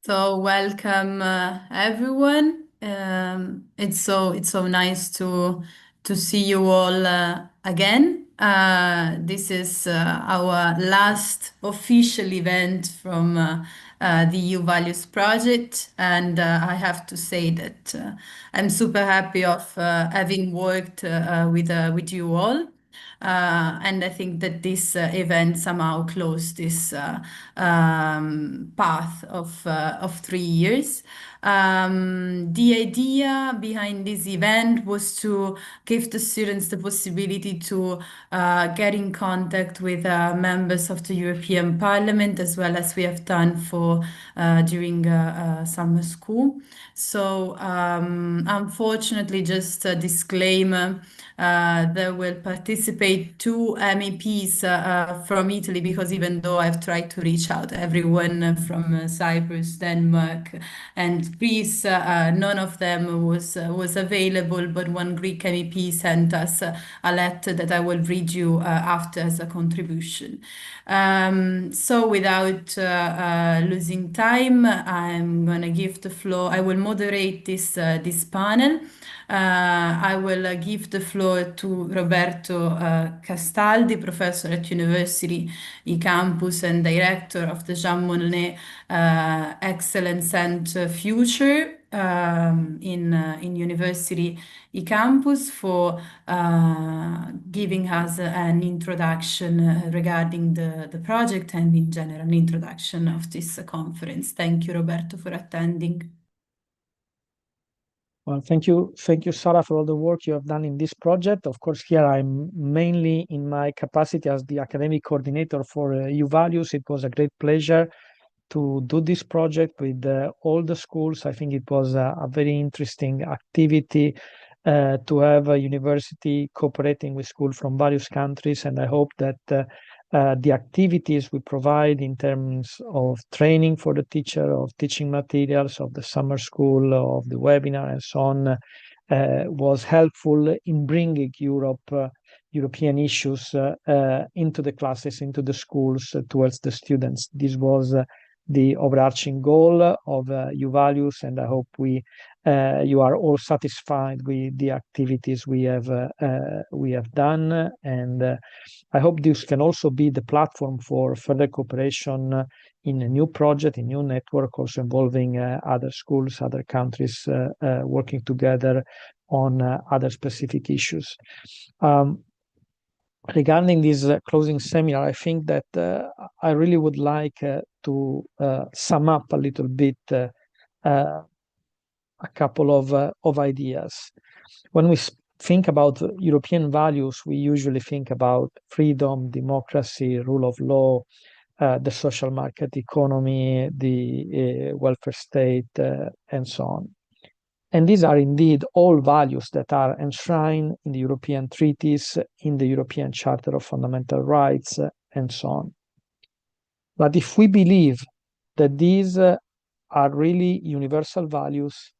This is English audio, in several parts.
So welcome everyone. It's so nice to see you all again. This is our last official event from the EU Values Project, and I have to say that I'm super happy of having worked with you all. And I think that this event somehow closed this path of 3 years. The idea behind this event was to give the students the possibility to get in contact with members of the European Parliament, as well as we have done for during summer school. So, unfortunately, just a disclaimer. There will participate two MEPs from Italy, because even though I've tried to reach out to everyone from Cyprus, Denmark, and Greece, none of them was available. But one Greek MEP sent us a letter that I will read you after as a contribution. So, without losing time, I'm gonna give the floor. I will moderate this panel. I will give the floor to Roberto Castaldi, professor at University eCampus and director of the Jean Monnet Excellence Center Future in University eCampus, for giving us an introduction regarding the project, and in general an introduction of this conference. Thank you, Roberto, for attending. Well, thank you, Sara, for all the work you have done in this project. Of course, here I'm mainly in my capacity as the academic coordinator for EU Values. It was a great pleasure to do this project with all the schools. I think it was a very interesting activity to have a university cooperating with schools from various countries, and I hope that the activities we provide in terms of training for the teacher, of teaching materials, of the summer school, of the webinar, and so on, was helpful in bringing European issues into the classes, into the schools, towards the students. This was the overarching goal of EU Values, and I hope you are all satisfied with the activities we have done, and I hope this can also be the platform for further cooperation in a new project, a new network, also involving other schools, other countries, working together on other specific issues. Regarding this closing seminar, I think that I really would like to sum up a little bit a couple of ideas. When we think about European values, we usually think about freedom, democracy, rule of law, the social market economy, the welfare state, and so on. And these are indeed all values that are enshrined in the European treaties, in the European Charter of Fundamental Rights, and so on. But if we believe that these are really universal values,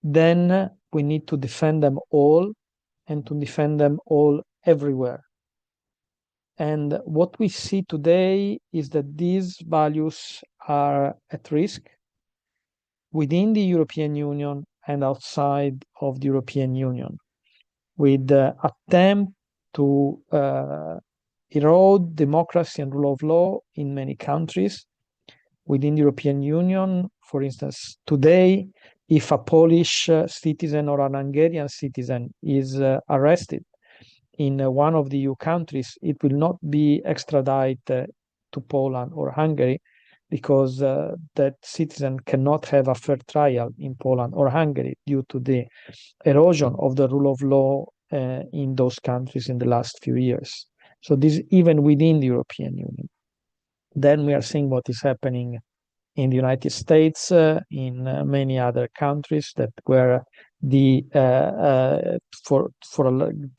then we need to defend them all, and to defend them all everywhere. And what we see today is that these values are at risk within the European Union and outside of the European Union, with the attempt to erode democracy and rule of law in many countries. Within the European Union, for instance, today, if a Polish citizen or an Hungarian citizen is arrested in one of the EU countries, it will not be extradited to Poland or Hungary, because that citizen cannot have a fair trial in Poland or Hungary due to the erosion of the rule of law in those countries in the last few years. So this even within the European Union. Then we are seeing what is happening in the United States, in many other countries, that were to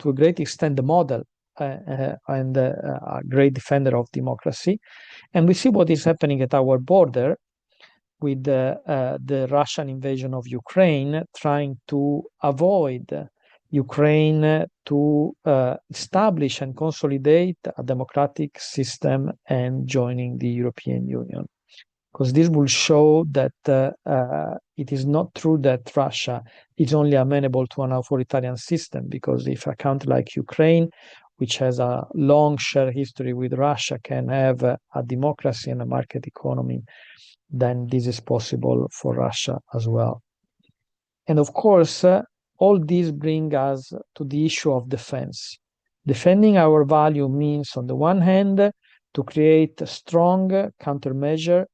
a great extent the model and a great defender of democracy. And we see what is happening at our border with the Russian invasion of Ukraine, trying to avoid Ukraine to establish and consolidate a democratic system and joining the European Union. because this will show that it is not true that Russia is only amenable to an authoritarian system, because if a country like Ukraine, which has a long shared history with Russia, can have a democracy and a market economy, then this is possible for Russia as well. And of course, all these bring us to the issue of defense. Defending our value means, on the one hand, to create a strong countermeasure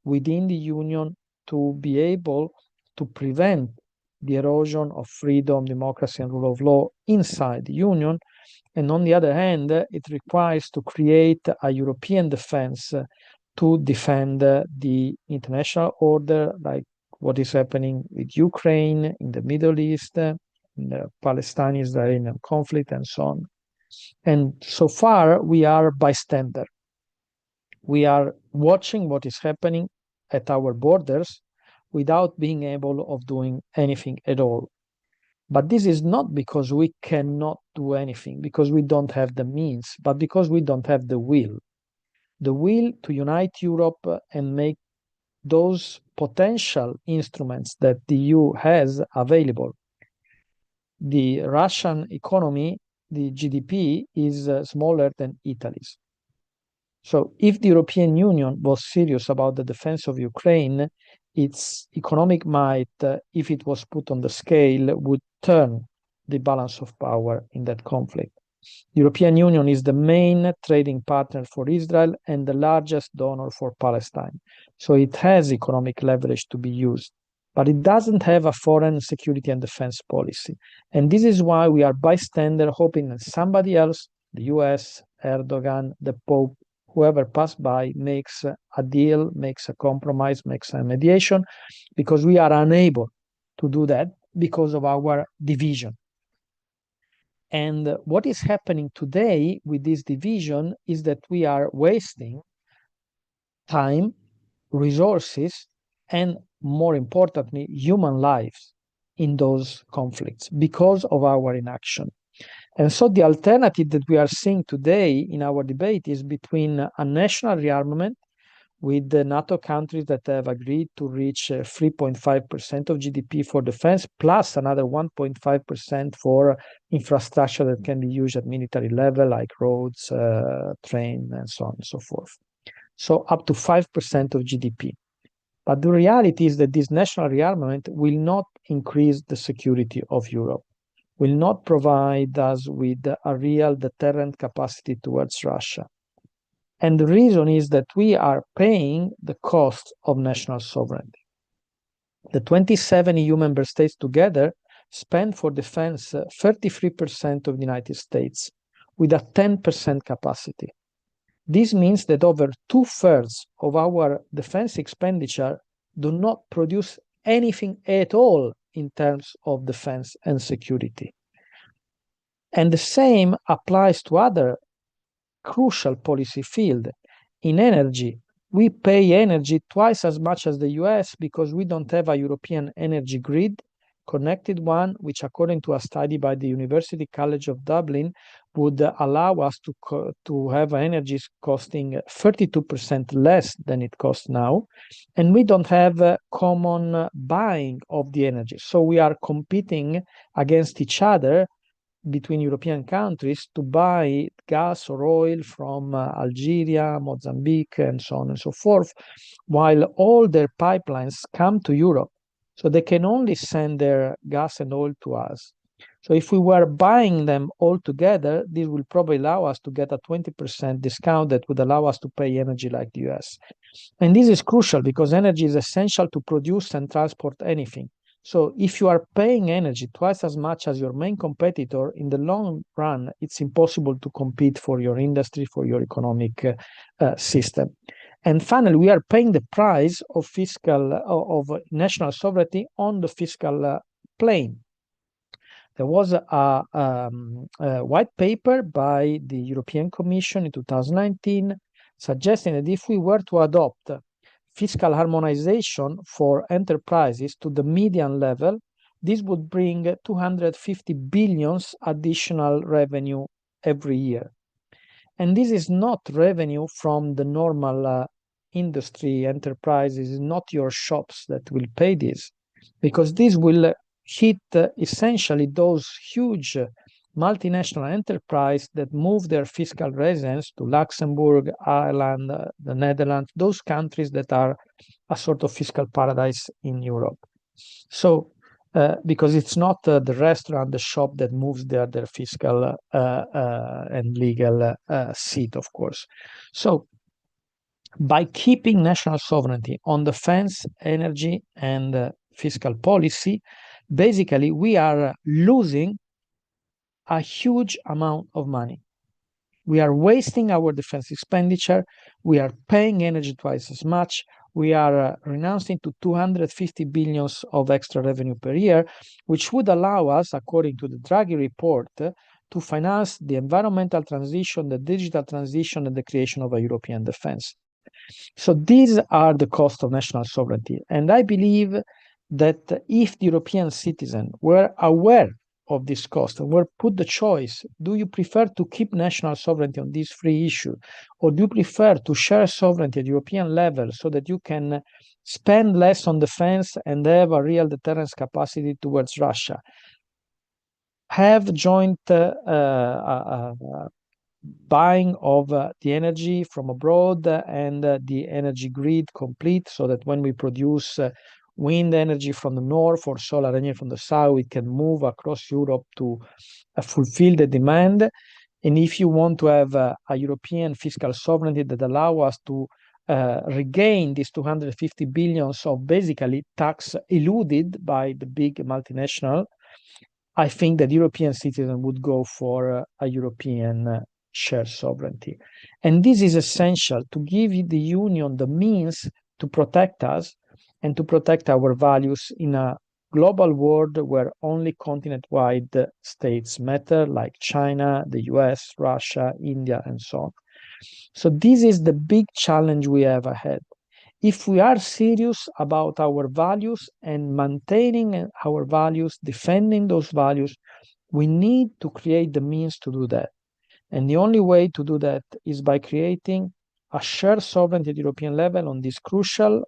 within the Union to be able to prevent the erosion of freedom, democracy, and rule of law inside the Union. And on the other hand, it requires to create a European defense to defend the international order, like what is happening with Ukraine, in the Middle East, in the Palestine-Israeli conflict, and so on. And so far, we are bystander. We are watching what is happening at our borders without being able of doing anything at all. But this is not because we cannot do anything, because we don't have the means, but because we don't have the will to unite Europe and make those potential instruments that the EU has available. The Russian economy, the GDP, is smaller than Italy's. So if the European Union was serious about the defense of Ukraine, its economic might, if it was put on the scale, would turn the balance of power in that conflict. The European Union is the main trading partner for Israel and the largest donor for Palestine. So it has economic leverage to be used, but it doesn't have a foreign security and defense policy. And this is why we are bystander, hoping that somebody else, the US, Erdogan, the Pope, whoever passed by, makes a deal, makes a compromise, makes a mediation, because we are unable to do that because of our division. And what is happening today with this division is that we are wasting time, resources, and more importantly, human lives in those conflicts because of our inaction. And so the alternative that we are seeing today in our debate is between a national rearmament with the NATO countries that have agreed to reach 3.5% of GDP for defense, plus another 1.5% for infrastructure that can be used at military level, like roads, train, and so on and so forth. So up to 5% of GDP. But the reality is that this national rearmament will not increase the security of Europe, will not provide us with a real deterrent capacity towards Russia. And the reason is that we are paying the cost of national sovereignty. The 27 EU member states together spend for defense 33% of the United States with a 10% capacity. This means that over 2/3 of our defense expenditure do not produce anything at all in terms of defense and security. And the same applies to other crucial policy field. In energy, we pay energy twice as much as the US because we don't have a European energy grid, connected one, which according to a study by the University College of Dublin would allow us to have energy costing 32% less than it costs now. And we don't have common buying of the energy. So we are competing against each other between European countries to buy gas or oil from Algeria, Mozambique, and so on and so forth, while all their pipelines come to Europe. So they can only send their gas and oil to us. So if we were buying them all together, this will probably allow us to get a 20% discount that would allow us to pay energy like the US. And this is crucial because energy is essential to produce and transport anything. So if you are paying energy twice as much as your main competitor, in the long run, it's impossible to compete for your industry, for your economic system. And finally, we are paying the price of national sovereignty on the fiscal plane. There was a white paper by the European Commission in 2019 suggesting that if we were to adopt fiscal harmonization for enterprises to the median level, this would bring 250 billion additional revenue every year. And this is not revenue from the normal industry enterprises, not your shops that will pay this, because this will hit essentially those huge multinational enterprises that move their fiscal residence to Luxembourg, Ireland, the Netherlands, those countries that are a sort of fiscal paradise in Europe. So, because it's not the restaurant, the shop that moves their fiscal and legal seat, of course. So, by keeping national sovereignty on defense, energy, and fiscal policy, basically we are losing a huge amount of money. We are wasting our defense expenditure. We are paying energy twice as much. We are renouncing to 250 billions of extra revenue per year, which would allow us, according to the Draghi report, to finance the environmental transition, the digital transition, and the creation of a European defense. So these are the costs of national sovereignty. And I believe that if the European citizen were aware of this cost and were put the choice, do you prefer to keep national sovereignty on this free issue, or do you prefer to share sovereignty at European level so that you can spend less on defense and have a real deterrence capacity towards Russia? Have joint buying of the energy from abroad and the energy grid complete, so that when we produce wind energy from the north or solar energy from the south, it can move across Europe to fulfill the demand. And if you want to have a European fiscal sovereignty that allow us to regain these 250 billions of basically tax eluded by the big multinational, I think that European citizens would go for a European shared sovereignty. And this is essential to give the Union the means to protect us and to protect our values in a global world where only continent-wide states matter, like China, the US, Russia, India, and so on. So this is the big challenge we have ahead. If we are serious about our values and maintaining our values, defending those values, we need to create the means to do that. And the only way to do that is by creating a shared sovereignty at European level on this crucial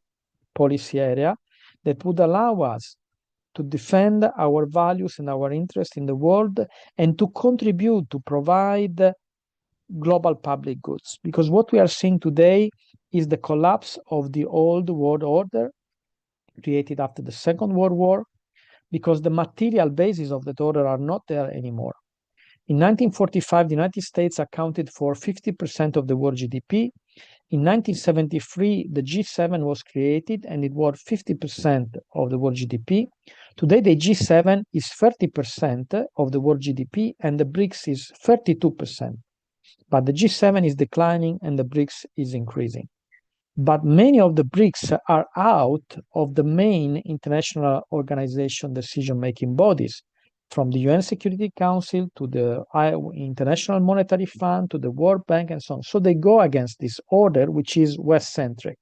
policy area that would allow us to defend our values and our interests in the world and to contribute to provide global public goods. Because what we are seeing today is the collapse of the old world order created after the Second World War, because the material basis of that order are not there anymore. In 1945, the United States accounted for 50% of the world GDP. In 1973, the G7 was created and it was 50% of the world GDP. Today, the G7 is 30% of the world GDP and the BRICS is 32%. But the G7 is declining and the BRICS is increasing. But many of the BRICS are out of the main international organization decision-making bodies, from the UN Security Council to the International Monetary Fund to the World Bank and so on. So they go against this order, which is West-centric.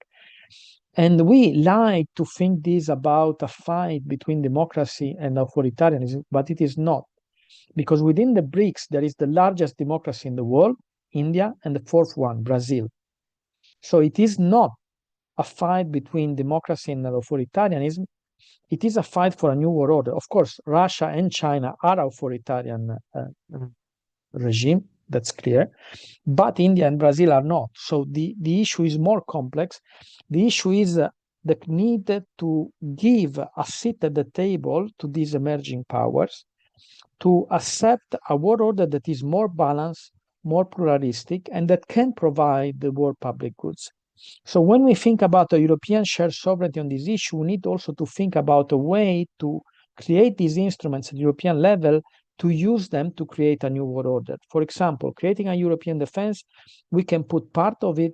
And we like to think this about a fight between democracy and authoritarianism, but it is not. Because within the BRICS, there is the largest democracy in the world, India, and the fourth one, Brazil. So it is not a fight between democracy and authoritarianism. It is a fight for a new world order. Of course, Russia and China are authoritarian regime, that's clear, but India and Brazil are not. So the issue is more complex. The issue is the need to give a seat at the table to these emerging powers, to accept a world order that is more balanced, more pluralistic, and that can provide the world public goods. So when we think about a European shared sovereignty on this issue, we need also to think about a way to create these instruments at European level, to use them to create a new world order. For example, creating a European defense, we can put part of it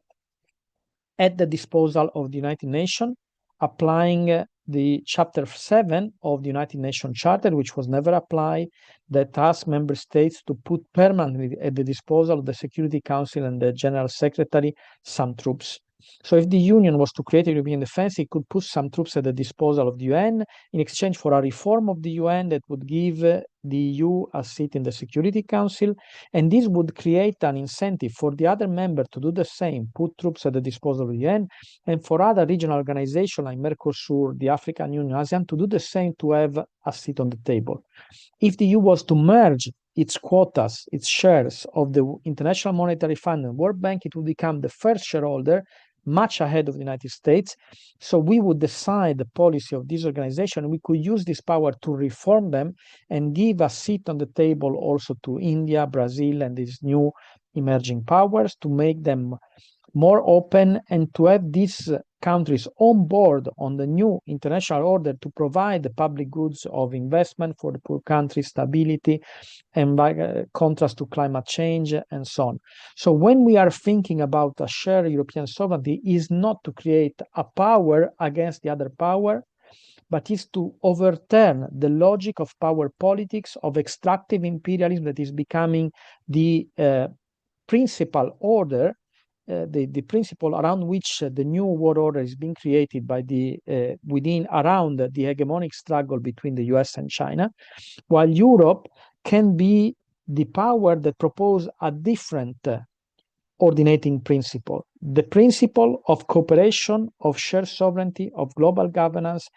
at the disposal of the United Nations, applying the Chapter 7 of the United Nations Charter, which was never applied, that asks member states to put permanently at the disposal of the Security Council and the General Secretary some troops So if the Union was to create a European defense, it could put some troops at the disposal of the UN in exchange for a reform of the UN that would give the EU a seat in the Security Council. And this would create an incentive for the other members to do the same, put troops at the disposal of the UN, and for other regional organizations like Mercosur, the African Union, ASEAN, to do the same, to have a seat on the table. If the EU was to merge its quotas, its shares of the International Monetary Fund and World Bank, it would become the first shareholder, much ahead of the United States. So we would decide the policy of this organization. We could use this power to reform them and give a seat on the table also to India, Brazil, and these new emerging powers, to make them more open and to have these countries on board on the new international order to provide the public goods of investment for the poor countries, stability, and by contrast to climate change and so on. So when we are thinking about a shared European sovereignty, is not to create a power against the other power, but is to overturn the logic of power politics, of extractive imperialism that is becoming the principal order, the principle around which the new world order is being created by the around the hegemonic struggle between the US and China, while Europe can be the power that propose a different ordinating principle, the principle of cooperation, of shared sovereignty, of global governance,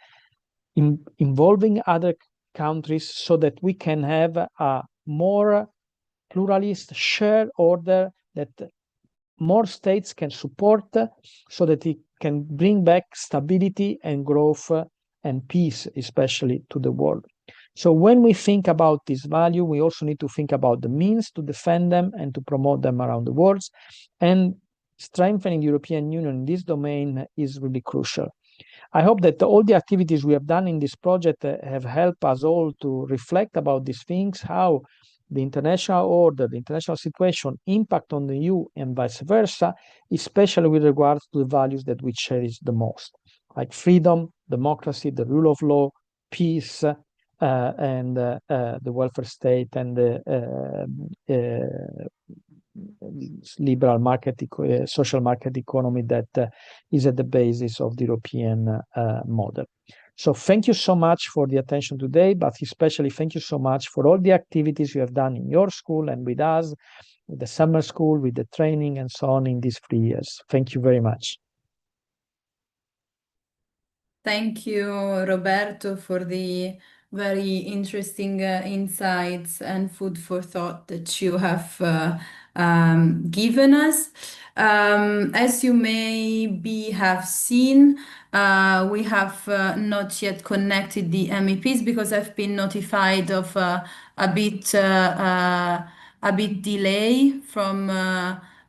involving other countries, so that we can have a more pluralist shared order that more states can support, so that it can bring back stability and growth and peace, especially to the world. So when we think about this value, we also need to think about the means to defend them and to promote them around the world. And strengthening the European Union in this domain is really crucial. I hope that all the activities we have done in this project have helped us all to reflect about these things, how the international order, the international situation impact on the EU and vice versa, especially with regards to the values that we cherish the most, like freedom, democracy, the rule of law, peace, and the welfare state, and the liberal market, social market economy that is at the basis of the European model. So thank you so much for the attention today, but especially thank you so much for all the activities you have done in your school and with us, with the summer school, with the training and so on in these 3 years. Thank you very much. Thank you, Roberto, for the very interesting insights and food for thought that you have given us. As you maybe have seen, we have not yet connected the MEPs because I've been notified of a bit delay from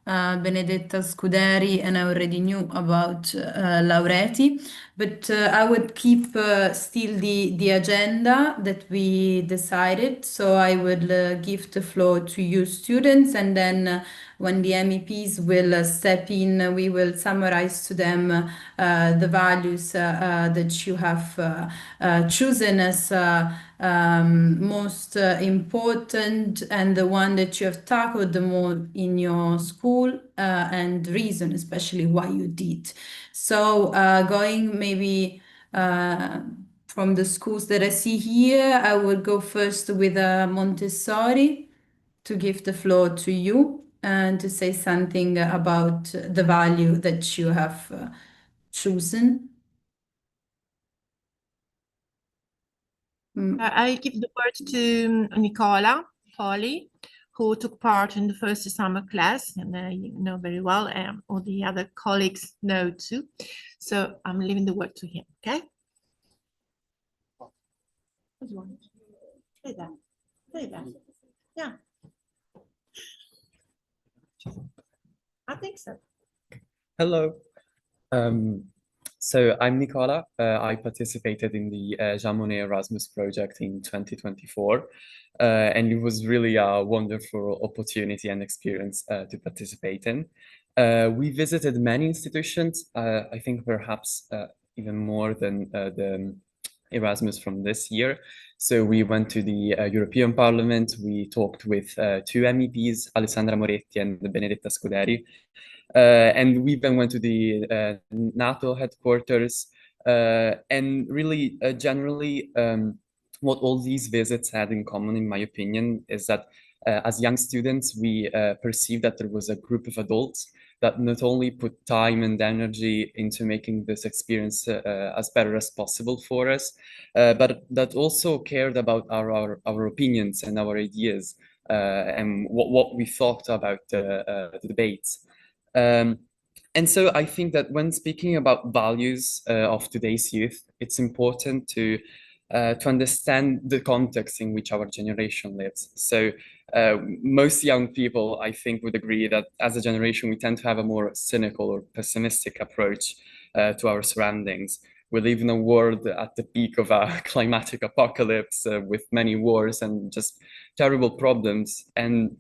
Benedetta Scuderi, and I already knew about Laureti. But I would keep still the agenda that we decided. So I will give the floor to you students, and then when the MEPs will step in, we will summarize to them the values that you have chosen as most important, and the one that you have tackled the more in your school, and reason especially why you did. So going maybe from the schools that I see here, I will go first with Montessori, to give the floor to you and to say something about the value that you have chosen. I give the word to Nicola Poli, who took part in the first summer class, and you know very well, and all the other colleagues know too. So I'm leaving the word to him, okay? Yeah. I think so. Hello. So I'm Nicola. I participated in the Jean Monnet Erasmus project in 2024, and it was really a wonderful opportunity and experience to participate in. We visited many institutions, I think perhaps even more than the Erasmus from this year. So we went to the European Parliament, we talked with 2 MEPs, Alessandra Moretti and Benedetta Scuderi. And we then went to the NATO headquarters. And really, generally, what all these visits had in common, in my opinion, is that as young students, we perceived that there was a group of adults that not only put time and energy into making this experience as better as possible for us, but that also cared about our opinions and our ideas and what we thought about the debates. And so I think that when speaking about values of today's youth, it's important to understand the context in which our generation lives. So most young people, I think, would agree that as a generation, we tend to have a more cynical or pessimistic approach to our surroundings. We live in a world at the peak of a climatic apocalypse with many wars and just terrible problems. And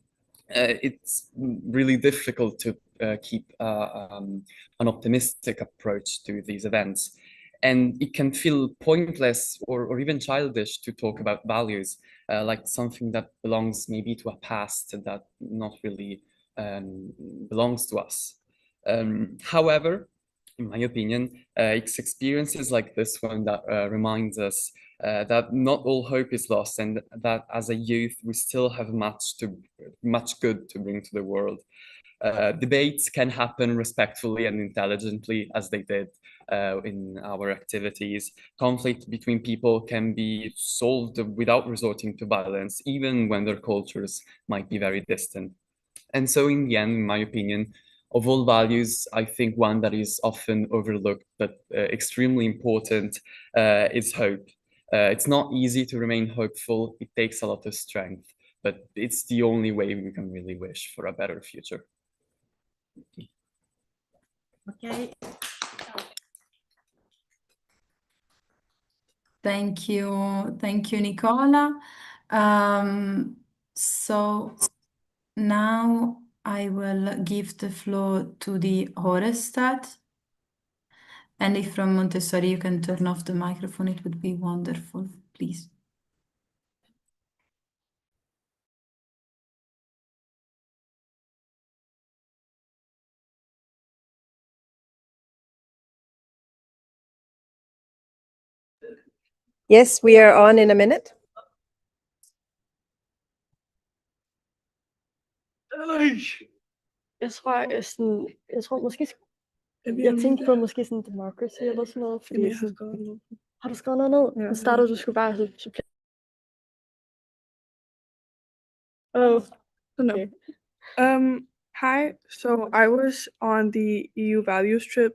it's really difficult to keep an optimistic approach to these events. And it can feel pointless or even childish to talk about values, like something that belongs maybe to a past that not really belongs to us. However, in my opinion, it's experiences like this one that reminds us that not all hope is lost, and that as a youth we still have much good to bring to the world. Debates can happen respectfully and intelligently, as they did in our activities. Conflict between people can be solved without resorting to violence, even when their cultures might be very distant. And so in the end, in my opinion, of all values, I think one that is often overlooked but extremely important is hope. It's not easy to remain hopeful. It takes a lot of strength, but it's the only way we can really wish for a better future. Okay. Thank you. Thank you, Nicola. So now I will give the floor to the Horestat. And if from Montessori you can turn off the microphone, it would be wonderful, please. Yes, we are on in a minute. Jeg tror måske, jeg tænkte på måske sådan democracy eller sådan noget, fordi har du skrevet noget ned? Nu startede du skulle bare supplere. Oh, okay. Hi, so I was on the EU values trip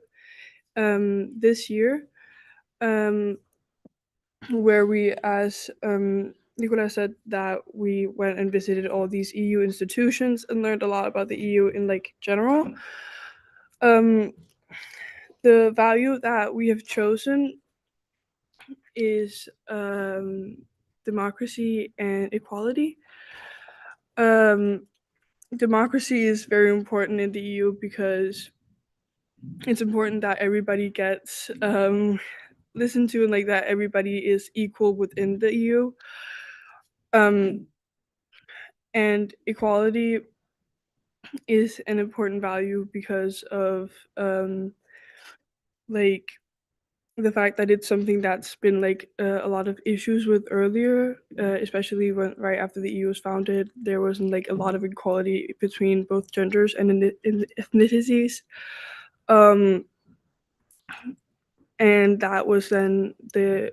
this year, where we, as Nicola said, that we went and visited all these EU institutions and learned a lot about the EU in like general. The value that we have chosen is democracy and equality. Democracy is very important in the EU because it's important that everybody gets listened to and like that everybody is equal within the EU. And equality is an important value because of like the fact that it's something that's been like a lot of issues with earlier, especially when right after the EU was founded, there wasn't like a lot of equality between both genders and in ethnicities. And that was then the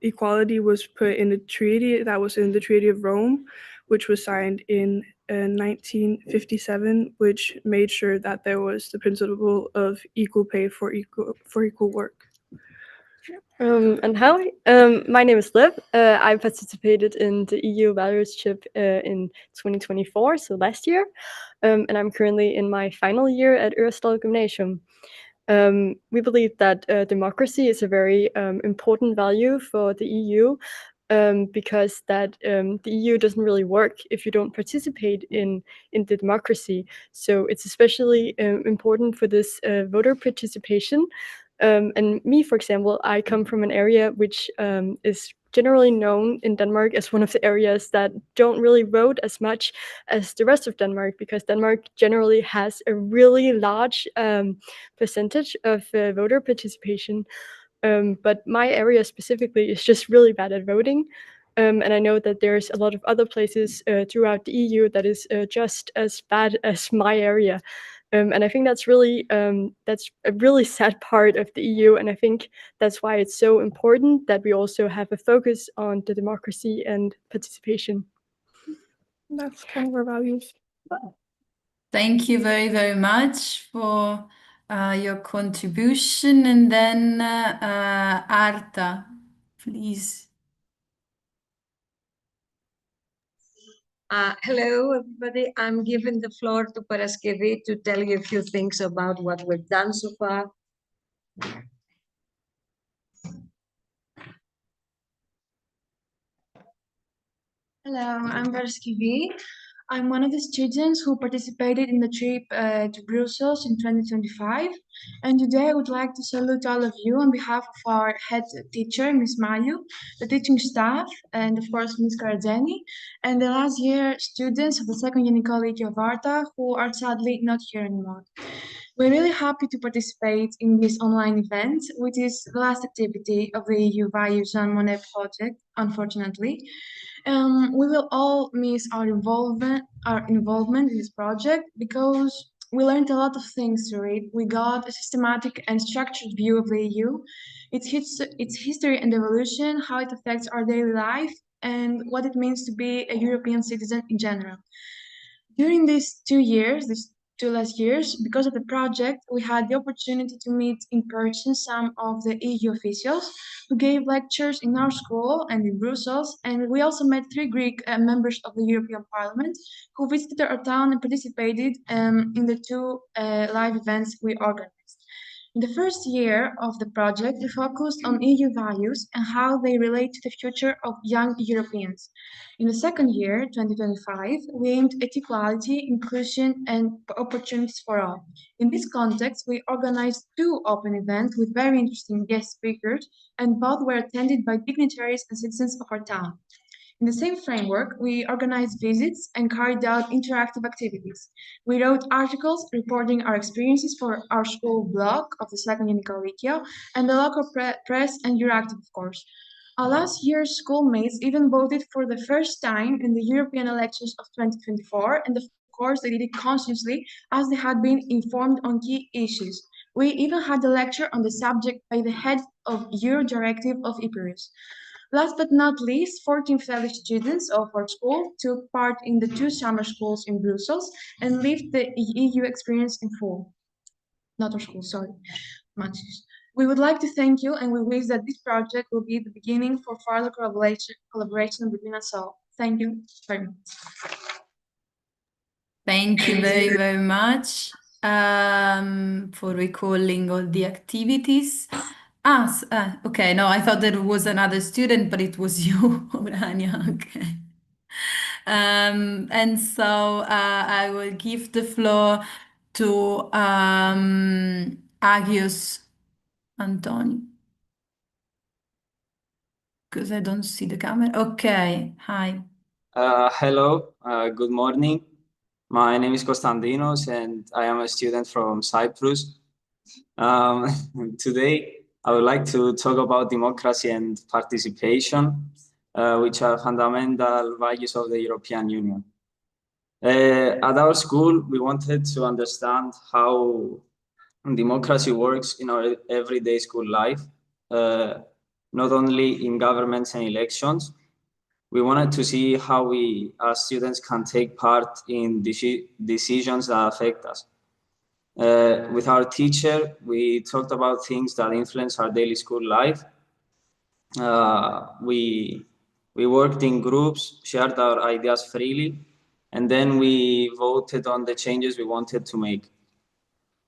equality was put in a treaty that was in the Treaty of Rome, which was signed in 1957, which made sure that there was the principle of equal pay for equal work. And hi, my name is Liv. I participated in the EU values trip in 2024, so last year, and I'm currently in my final year at Ørestal Gymnasium. We believe that democracy is a very important value for the EU because that the EU doesn't really work if you don't participate in the democracy. So it's especially important for this voter participation. And me, for example, I come from an area which is generally known in Denmark as one of the areas that don't really vote as much as the rest of Denmark, because Denmark generally has a really large percentage of voter participation. But my area specifically is just really bad at voting. And I know that there's a lot of other places throughout the EU that is just as bad as my area. And I think that's a really sad part of the EU. And I think that's why it's so important that we also have a focus on the democracy and participation. That's kind of our values. Thank you very, very much for your contribution. And then Arta, please. Hello, everybody. I'm giving the floor to Paraskevi to tell you a few things about what we've done so far. Hello, I'm Paraskevi. I'm one of the students who participated in the trip to Brussels in 2025. And today I would like to salute all of you on behalf of our head teacher, Ms. Mayu, the teaching staff, and of course, Ms. Karadzeni, and the last year students of the second year College of Arta, who are sadly not here anymore. We're really happy to participate in this online event, which is the last activity of the EU Values Jean Monnet project, unfortunately. We will all miss our involvement in this project because we learned a lot of things through it. We got a systematic and structured view of the EU, its history and evolution, how it affects our daily life, and what it means to be a European citizen in general. During these 2 years, these 2 last years, because of the project, we had the opportunity to meet in person some of the EU officials who gave lectures in our school and in Brussels, and we also met 3 Greek members of the European Parliament who visited our town and participated in the 2 live events we organized. In the first year of the project, we focused on EU values and how they relate to the future of young Europeans. In the second year, 2025, we aimed at equality, inclusion, and opportunities for all. In this context, we organized 2 open events with very interesting guest speakers, and both were attended by dignitaries and citizens of our town. In the same framework, we organized visits and carried out interactive activities. We wrote articles reporting our experiences for our school blog of the second Unical Liceo and the local press and Euractiv, of course. Our last year's schoolmates even voted for the first time in the European elections of 2024, and of course they did it consciously as they had been informed on key issues. We even had a lecture on the subject by the head of Euro Directive of Epirus. Last but not least, 14 fellow students of our school took part in the 2 summer schools in Brussels and lived the EU experience in full. Not our school, sorry. We would like to thank you, and we wish that this project will be the beginning for further collaboration between us all. Thank you very much. Thank you very, very much for recalling all the activities. Okay. No, I thought there was another student, but it was you, Orania. Okay. And so I will give the floor to Agios Antonio. Because I don't see the camera. Okay. Hi. Hello. Good morning. My name is Konstantinos, and I am a student from Cyprus. Today, I would like to talk about democracy and participation, which are fundamental values of the European Union. At our school, we wanted to understand how democracy works in our everyday school life, not only in governments and elections. We wanted to see how we, as students, can take part in decisions that affect us. With our teacher, we talked about things that influence our daily school life. We worked in groups, shared our ideas freely, and then we voted on the changes we wanted to make.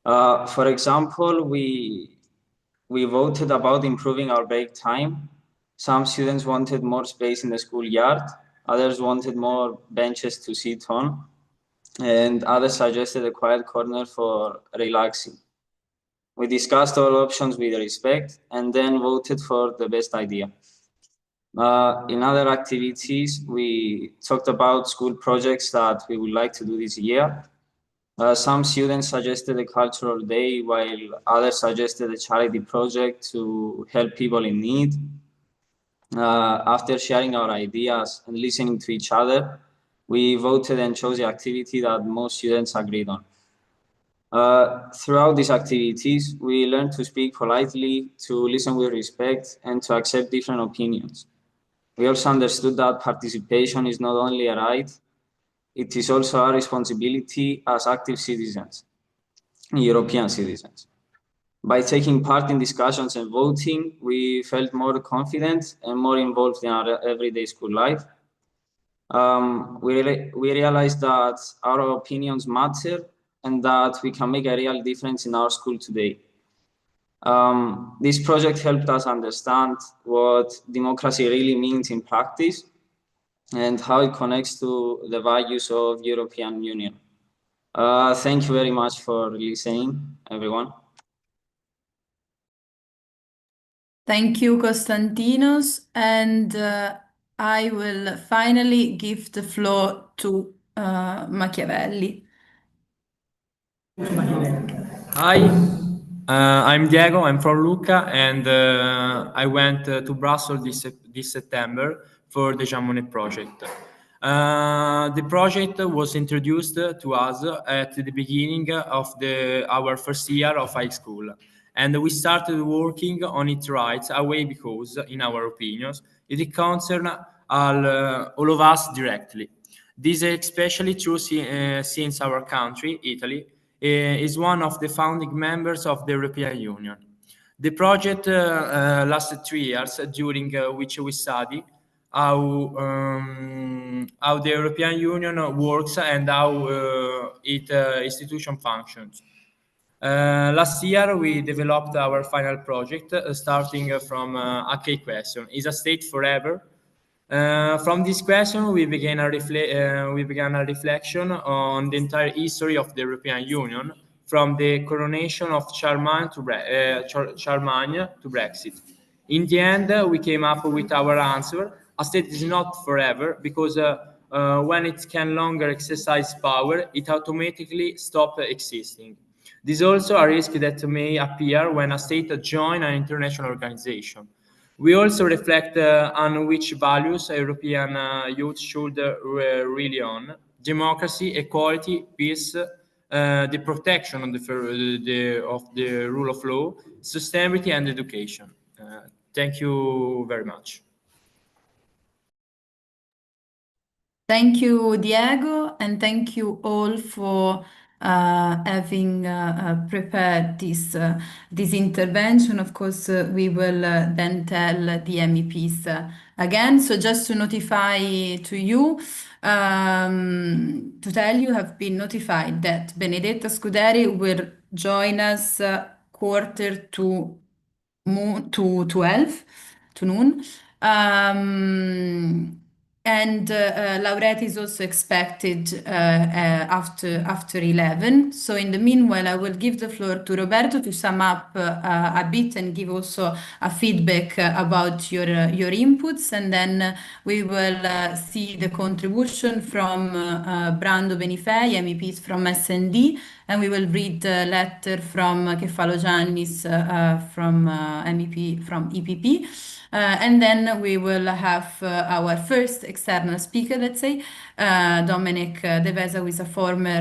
For example, we voted about improving our break time. Some students wanted more space in the schoolyard, others wanted more benches to sit on, and others suggested a quiet corner for relaxing. We discussed all options with respect and then voted for the best idea. In other activities, we talked about school projects that we would like to do this year. Some students suggested a cultural day, while others suggested a charity project to help people in need. After sharing our ideas and listening to each other, we voted and chose the activity that most students agreed on. Throughout these activities, we learned to speak politely, to listen with respect, and to accept different opinions. We also understood that participation is not only a right, it is also our responsibility as active citizens, European citizens. By taking part in discussions and voting, we felt more confident and more involved in our everyday school life. We realized that our opinions matter and that we can make a real difference in our school today. This project helped us understand what democracy really means in practice and how it connects to the values of European Union. Thank you very much for listening, everyone. Thank you, Konstantinos. And I will finally give the floor to Machiavelli. Hi, I'm Diego. I'm from Lucca, and I went to Brussels this September for the Jean Monnet project. The project was introduced to us at the beginning of our first year of high school, and we started working on it right away because, in our opinions, it concerns all of us directly. This is especially true since our country, Italy, is one of the founding members of the European Union. The project lasted 3 years, during which we studied how the European Union works and how its institution functions. Last year, we developed our final project, starting from a key question: is a state forever? From this question, we began a reflection on the entire history of the European Union, from the coronation of Charlemagne to Brexit. In the end, we came up with our answer: a state is not forever, because when it can longer exercise power, it automatically stops existing. This is also a risk that may appear when a state joins an international organization. We also reflect on which values European youth should rely on: democracy, equality, peace, the protection of the rule of law, sustainability, and education. Thank you very much. Thank you, Diego, and thank you all for having prepared this intervention. Of course, we will then tell the MEPs again. So just to notify to you, to tell you, have been notified that Benedetta Scuderi will join us 11:45 to noon. And Lauretti is also expected after 11. So in the meanwhile, I will give the floor to Roberto to sum up a bit and give also a feedback about your inputs. And then we will see the contribution from Brando Benifei, MEPs from SND, and we will read the letter from Kefalo Giannis from MEP from EPP. And then we will have our first external speaker, let's say, Dominic De Vesa, who is a former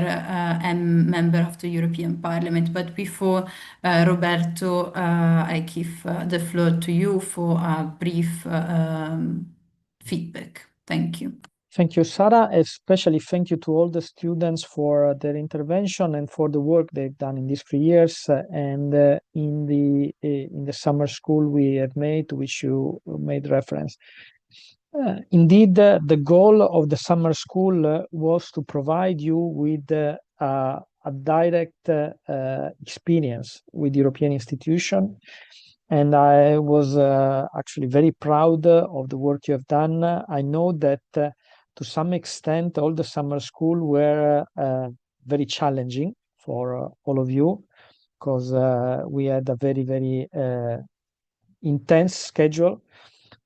member of the European Parliament. But before Roberto, I give the floor to you for a brief feedback. Thank you. Thank you, Sara. Especially thank you to all the students for their intervention and for the work they've done in these 3 years and in the summer school we have made, to which you made reference. Indeed, the goal of the summer school was to provide you with a direct experience with European institutions. And I was actually very proud of the work you have done. I know that to some extent, all the summer school were very challenging for all of you, because we had a very, very intense schedule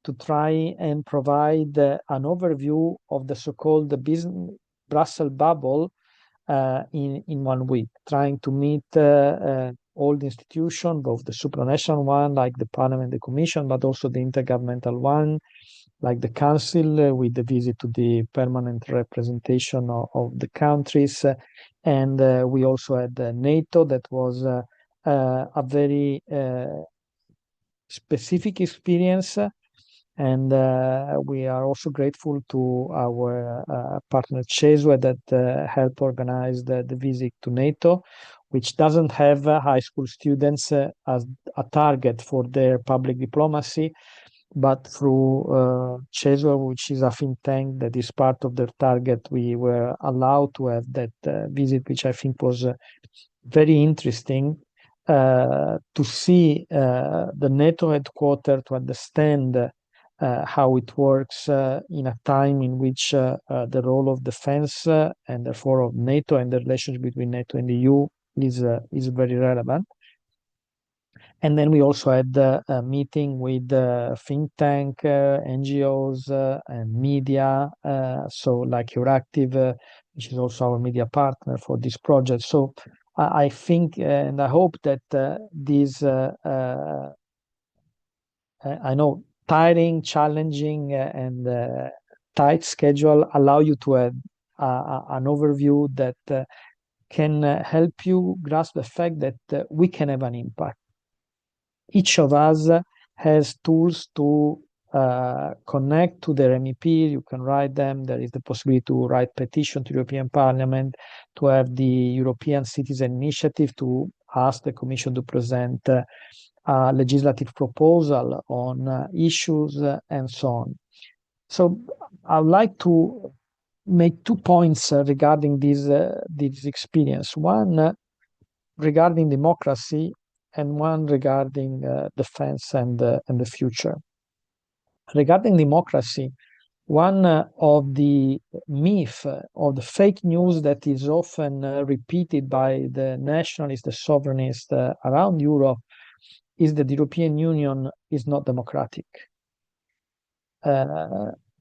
to try and provide an overview of the so-called business Brussels bubble in 1 week, trying to meet all the institutions, both the supranational one, like the Parliament, the Commission, but also the intergovernmental one, like the Council, with the visit to the permanent representation of the countries. And we also had NATO, that was a very specific experience. And we are also grateful to our partner CESUE that helped organize the visit to NATO, which doesn't have high school students as a target for their public diplomacy, but through CESUE, which is a think tank that is part of their target, we were allowed to have that visit, which I think was very interesting to see the NATO headquarters, to understand how it works in a time in which the role of defense and therefore of NATO and the relationship between NATO and the EU is very relevant. And then we also had a meeting with think tank, NGOs, and media, so like Euractiv, which is also our media partner for this project. So I think and I hope that this, I know, tiring, challenging, and tight schedule allow you to have an overview that can help you grasp the fact that we can have an impact. Each of us has tools to connect to their MEP. You can write them. There is the possibility to write petition to the European Parliament, to have the European Citizen Initiative, to ask the Commission to present a legislative proposal on issues and so on. So I would like to make 2 points regarding this experience. One regarding democracy, and one regarding defense and the future. Regarding democracy, one of the myths or the fake news that is often repeated by the nationalists, the sovereignists around Europe, is that the European Union is not democratic.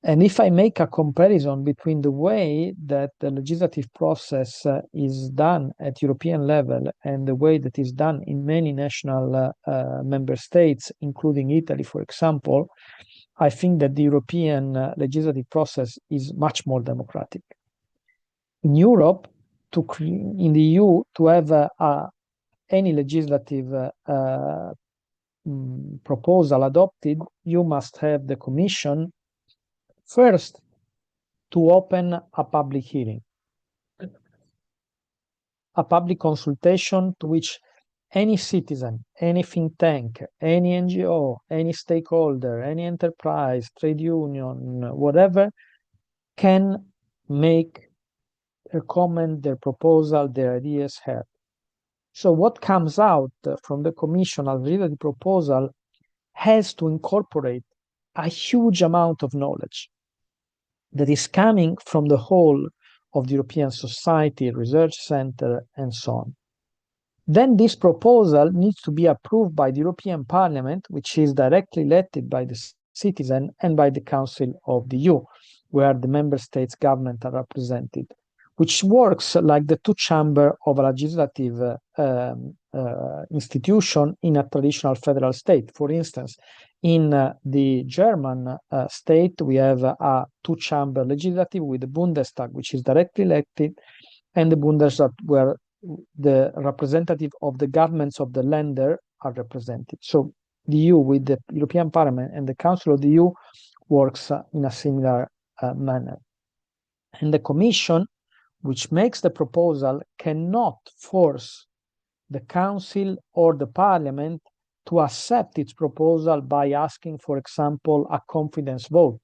And if I make a comparison between the way that the legislative process is done at European level and the way that is done in many national member states, including Italy, for example, I think that the European legislative process is much more democratic. In Europe, in the EU, to have any legislative proposal adopted, you must have the Commission first to open a public hearing, a public consultation to which any citizen, any think tank, any NGO, any stakeholder, any enterprise, trade union, whatever, can make their comment, their proposal, their ideas heard. So what comes out from the Commission as a proposal has to incorporate a huge amount of knowledge that is coming from the whole of the European society, research center, and so on. Then this proposal needs to be approved by the European Parliament, which is directly elected by the citizen, and by the Council of the EU, where the member states' government are represented, which works like the two-chamber of a legislative institution in a traditional federal state. For instance, in the German state, we have a two-chamber legislative with the Bundestag, which is directly elected, and the Bundesrat, where the representative of the governments of the Länder are represented. So the EU with the European Parliament and the Council of the EU works in a similar manner. And the Commission, which makes the proposal, cannot force the Council or the Parliament to accept its proposal by asking, for example, a confidence vote,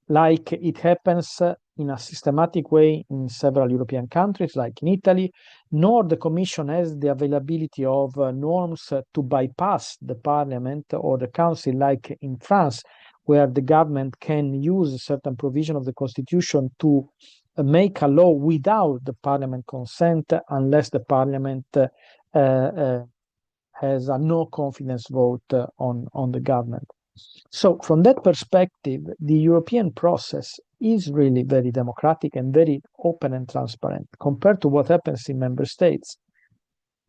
like it happens in a systematic way in several European countries, like in Italy, nor the Commission has the availability of norms to bypass the Parliament or the Council, like in France, where the government can use a certain provision of the Constitution to make a law without the Parliament consent, unless the Parliament has a no confidence vote on the government. So from that perspective, the European process is really very democratic and very open and transparent compared to what happens in member states.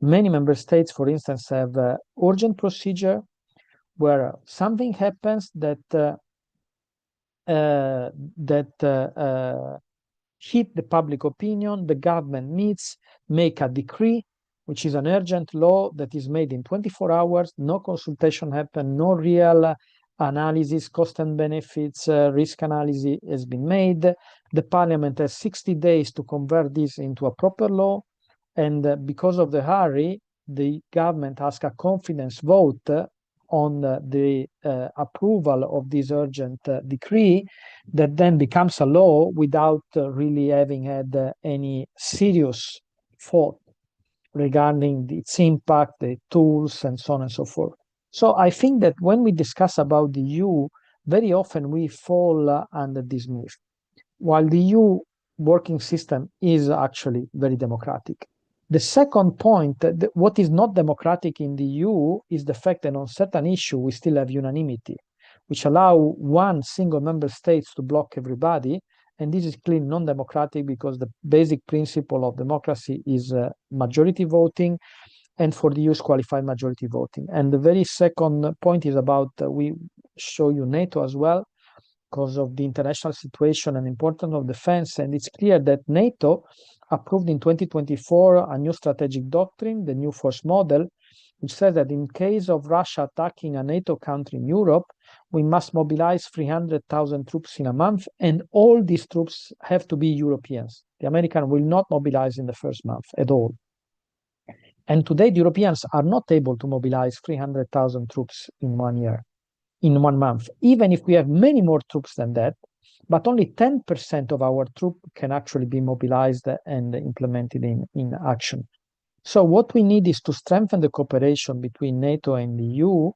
Many member states, for instance, have urgent procedure where something happens that hit the public opinion, the government meets, make a decree, which is an urgent law that is made in 24 hours, no consultation happened, no real analysis, cost and benefits, risk analysis has been made. The parliament has 60 days to convert this into a proper law. And because of the hurry, the government asks a confidence vote on the approval of this urgent decree that then becomes a law without really having had any serious thought regarding its impact, the tools, and so on and so forth. So I think that when we discuss about the EU, very often we fall under this myth. While the EU working system is actually very democratic. The second point, what is not democratic in the EU is the fact that on certain issues we still have unanimity, which allow one single member state to block everybody. And this is clearly non-democratic because the basic principle of democracy is majority voting, and for the EU is qualified majority voting. And the very second point is about, we show you NATO as well, because of the international situation and importance of defense. And it's clear that NATO approved in 2024 a new strategic doctrine, the new force model, which says that in case of Russia attacking a NATO country in Europe, we must mobilize 300,000 troops in a month, and all these troops have to be Europeans. The Americans will not mobilize in the first month at all. And today, the Europeans are not able to mobilize 300,000 troops in 1 year, in 1 month, even if we have many more troops than that, but only 10% of our troops can actually be mobilized and implemented in action. So what we need is to strengthen the cooperation between NATO and the EU,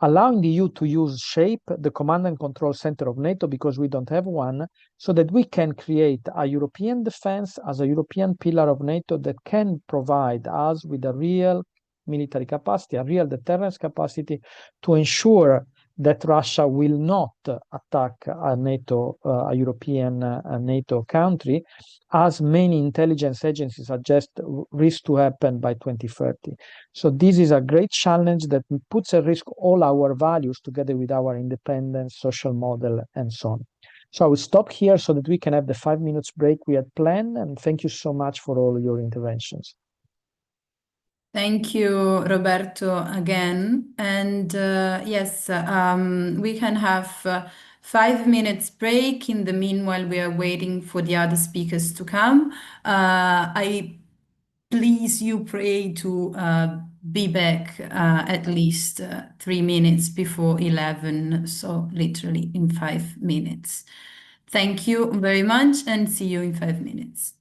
allowing the EU to use SHAPE, the command and control center of NATO, because we don't have one, so that we can create a European defense as a European pillar of NATO that can provide us with a real military capacity, a real deterrence capacity to ensure that Russia will not attack a NATO, a European NATO country, as many intelligence agencies suggest risk to happen by 2030. So this is a great challenge that puts at risk all our values together with our independent social model and so on. So I will stop here so that we can have the 5 minutes break we had planned, and thank you so much for all your interventions. Thank you, Roberto, again. And yes, we can have 5 minutes break. In the meanwhile, we are waiting for the other speakers to come. I please you pray to be back at least 3 minutes before 11, so literally in 5 minutes. Thank you very much and see you in 5 minutes.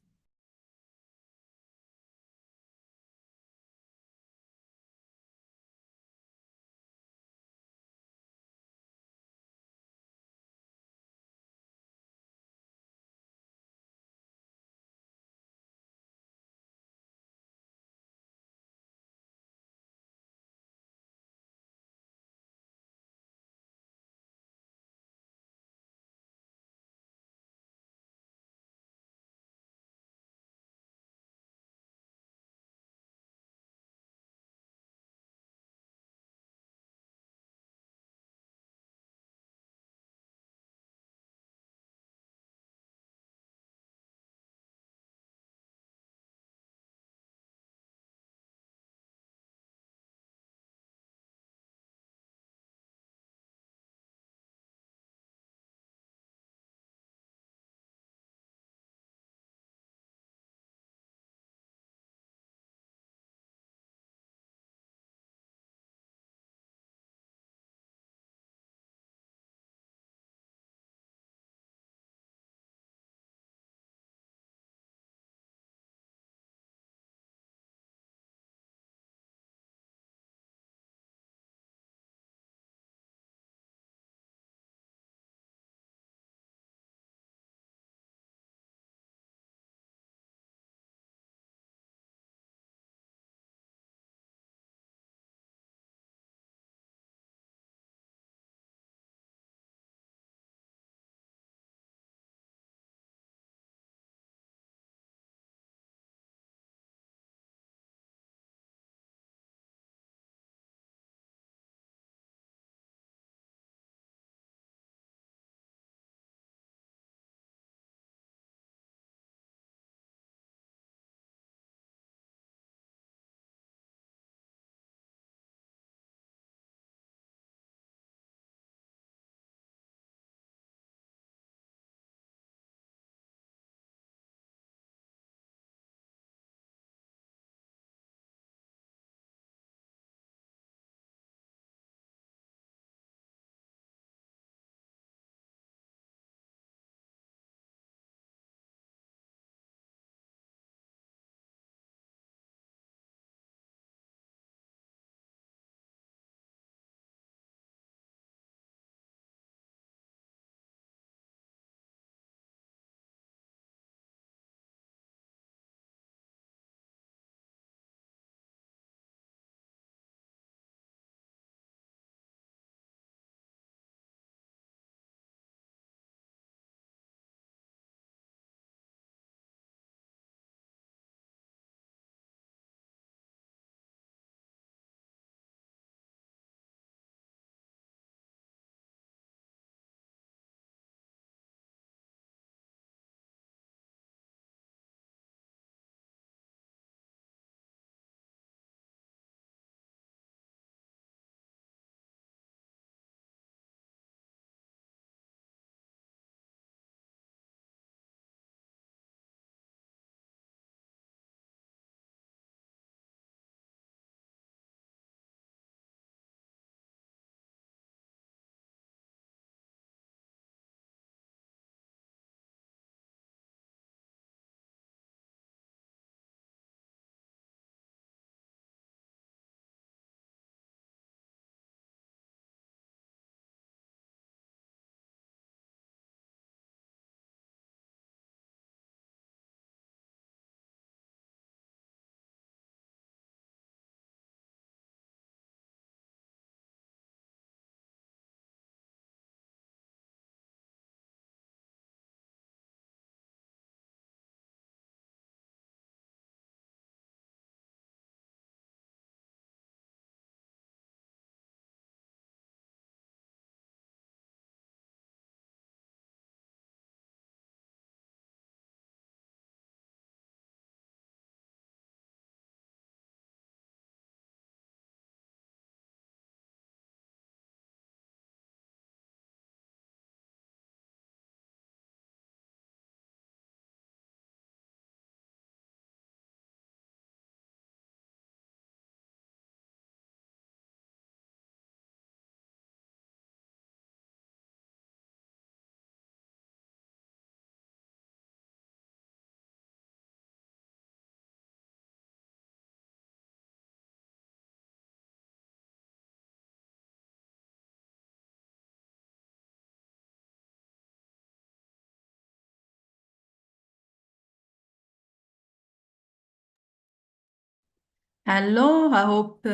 Hello, I hope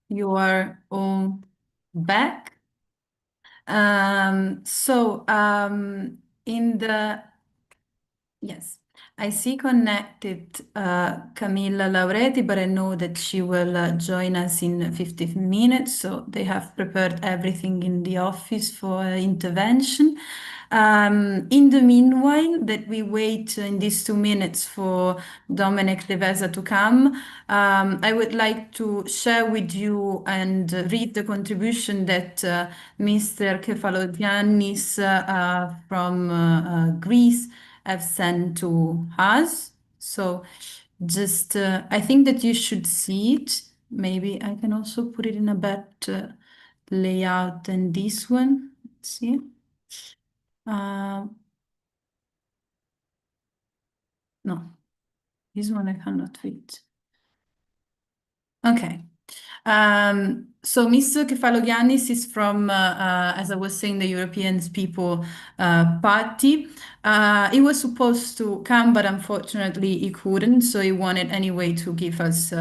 you are all back. In the yes, I see connected Camilla Laureti, but I know that she will join us in 15 minutes. So they have prepared everything in the office for intervention. In the meanwhile, that we wait in these 2 minutes for Dominic Riveza to come, I would like to share with you and read the contribution that Mr. Kefalogiannis from Greece have sent to us. So just, I think that you should see it. Maybe I can also put it in a better layout than this one. Let's see. No, this one I cannot fit. Okay. So Mr. Kefalogiannis is from, as I was saying, the European People Party. He was supposed to come, but unfortunately he couldn't. So he wanted anyway to give us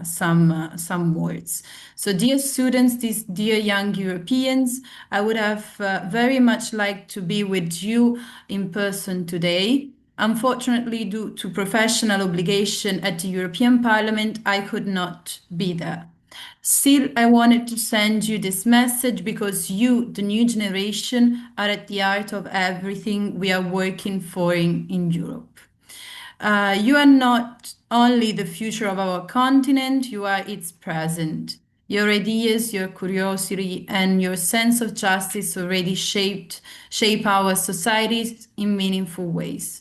some words. So dear students, these dear young Europeans, I would have very much liked to be with you in person today. Unfortunately, due to professional obligation at the European Parliament, I could not be there. Still, I wanted to send you this message because you, the new generation, are at the heart of everything we are working for in Europe. You are not only the future of our continent, you are its present. Your ideas, your curiosity, and your sense of justice already shape our societies in meaningful ways.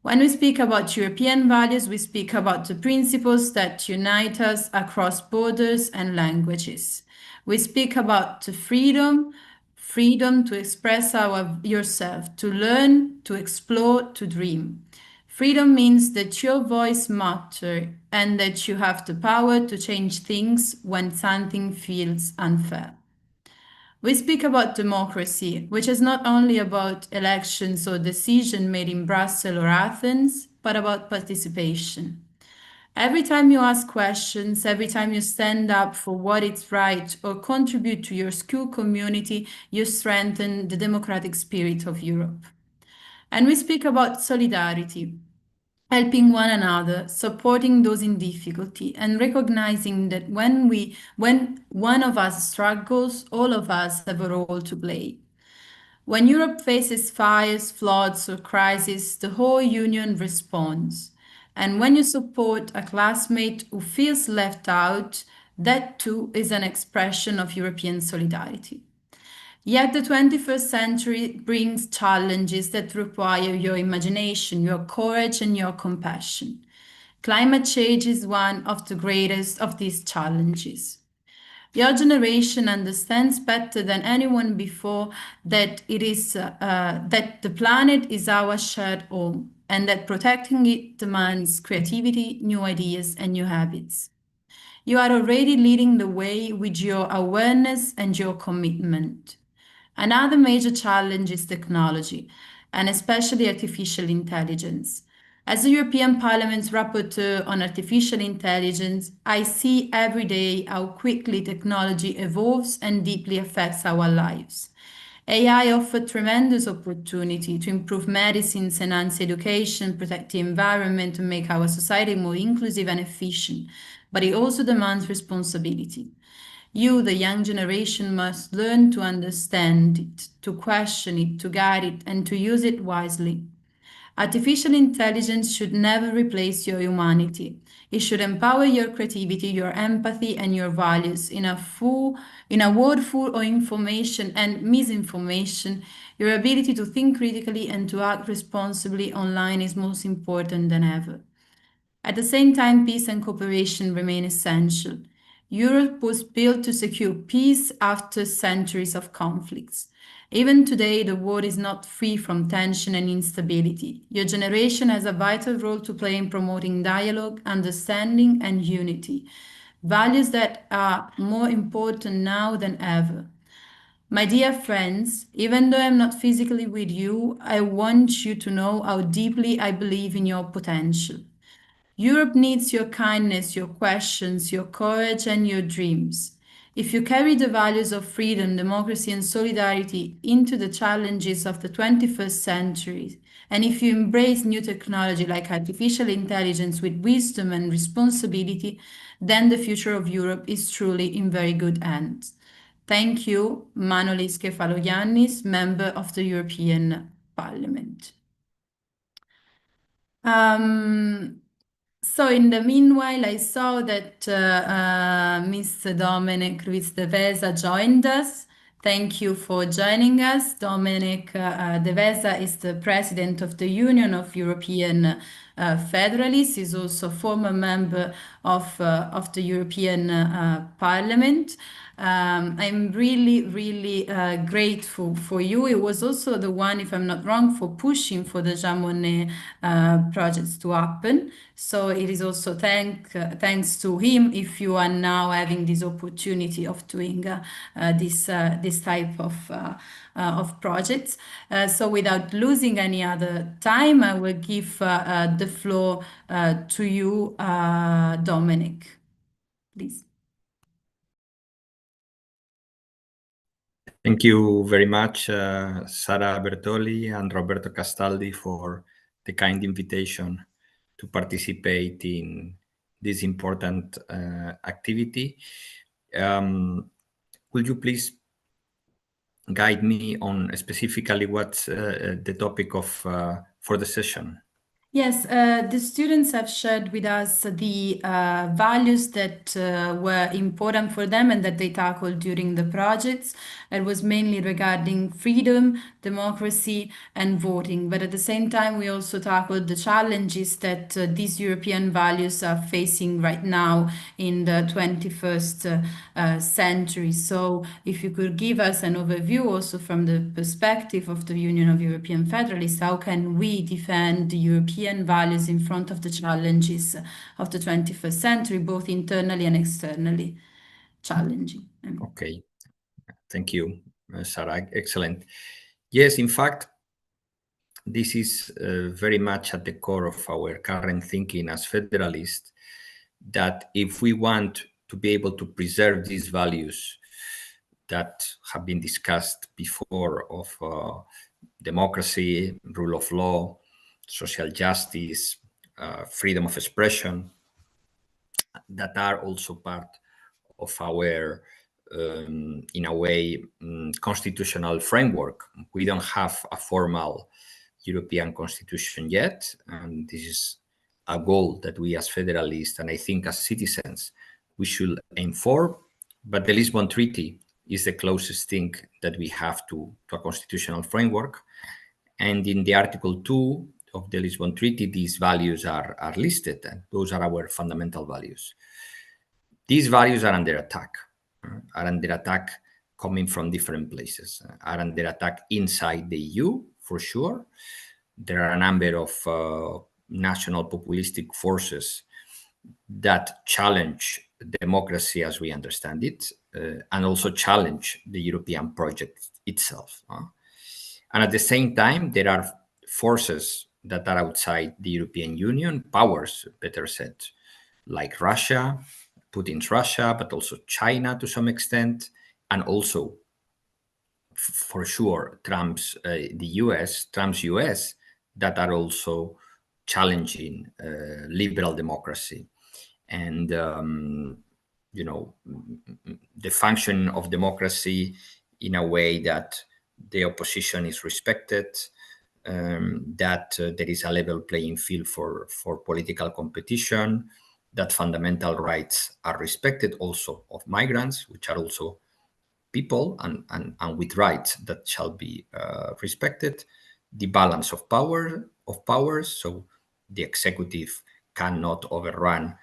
When we speak about European values, we speak about the principles that unite us across borders and languages. We speak about the freedom to express yourself, to learn, to explore, to dream. Freedom means that your voice matters and that you have the power to change things when something feels unfair. We speak about democracy, which is not only about elections or decisions made in Brussels or Athens, but about participation. Every time you ask questions, every time you stand up for what is right or contribute to your school community, you strengthen the democratic spirit of Europe. And we speak about solidarity, helping one another, supporting those in difficulty, and recognizing that when one of us struggles, all of us have a role to play. When Europe faces fires, floods, or crises, the whole Union responds. And when you support a classmate who feels left out, that too is an expression of European solidarity. Yet the 21st century brings challenges that require your imagination, your courage, and your compassion. Climate change is one of the greatest of these challenges. Your generation understands better than anyone before that that the planet is our shared home and that protecting it demands creativity, new ideas, and new habits. You are already leading the way with your awareness and your commitment. Another major challenge is technology, and especially artificial intelligence. As the European Parliament's rapporteur on artificial intelligence, I see every day how quickly technology evolves and deeply affects our lives. AI offers tremendous opportunity to improve medicines, enhance education, protect the environment, and make our society more inclusive and efficient, but it also demands responsibility. You, the young generation, must learn to understand it, to question it, to guide it, and to use it wisely. Artificial intelligence should never replace your humanity. It should empower your creativity, your empathy, and your values. In a world full of information and misinformation, your ability to think critically and to act responsibly online is most important than ever. At the same time, peace and cooperation remain essential. Europe was built to secure peace after centuries of conflicts. Even today, the world is not free from tension and instability. Your generation has a vital role to play in promoting dialogue, understanding, and unity, values that are more important now than ever. My dear friends, even though I'm not physically with you, I want you to know how deeply I believe in your potential. Europe needs your kindness, your questions, your courage, and your dreams. If you carry the values of freedom, democracy, and solidarity into the challenges of the 21st century, and if you embrace new technology like artificial intelligence with wisdom and responsibility, then the future of Europe is truly in very good hands. Thank you, Manolis Kefalogiannis, Member of the European Parliament. So in the meanwhile, I saw that Mr. Dominic Ruiz de Veza joined us. Thank you for joining us. Dominic de Veza is the president of the Union of European Federalists. He's also a former member of the European Parliament. I'm really, really grateful for you. It was also the one, if I'm not wrong, for pushing for the Jean Monnet projects to happen. So it is also thanks to him if you are now having this opportunity of doing this type of projects. So without losing any other time, I will give the floor to you, Dominic, please. Thank you very much, Sara Bertoli and Roberto Castaldi, for the kind invitation to participate in this important activity. Will you please guide me on specifically what's the topic of for the session? Yes, the students have shared with us the values that were important for them and that they tackled during the projects. It was mainly regarding freedom, democracy, and voting. But at the same time, we also tackled the challenges that these European values are facing right now in the 21st century. So if you could give us an overview also from the perspective of the Union of European Federalists, how can we defend the European values in front of the challenges of the 21st century, both internally and externally challenging? Okay, thank you, Sarah. Excellent. Yes, in fact, this is very much at the core of our current thinking as federalists, that if we want to be able to preserve these values that have been discussed before of democracy, rule of law, social justice, freedom of expression, that are also part of our, in a way, constitutional framework. We don't have a formal European constitution yet, and this is a goal that we as federalists, and I think as citizens, we should aim for. But the Lisbon Treaty is the closest thing that we have to a constitutional framework. And in the Article 2 of the Lisbon Treaty, these values are listed, and those are our fundamental values. These values are under attack coming from different places, are under attack inside the EU, for sure. There are a number of national populistic forces that challenge democracy as we understand it, and also challenge the European project itself. And at the same time, there are forces that are outside the European Union, powers, better said, like Russia, Putin's Russia, but also China to some extent, and also, for sure, Trump's US, that are also challenging liberal democracy. And, you know, the function of democracy in a way that the opposition is respected, that there is a level playing field for political competition, that fundamental rights are respected also of migrants, which are also people and with rights that shall be respected, the balance of powers, so the executive cannot overrun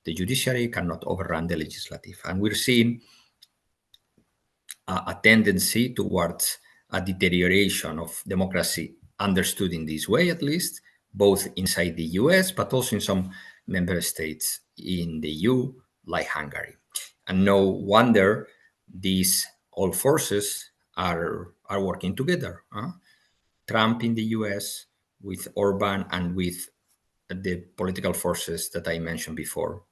the judiciary, cannot overrun the legislative. And we're seeing a tendency towards a deterioration of democracy, understood in this way at least, both inside the US, but also in some member states in the EU, like Hungary. And no wonder these all forces are working together. Trump in the US with Orban and with the political forces that I mentioned before.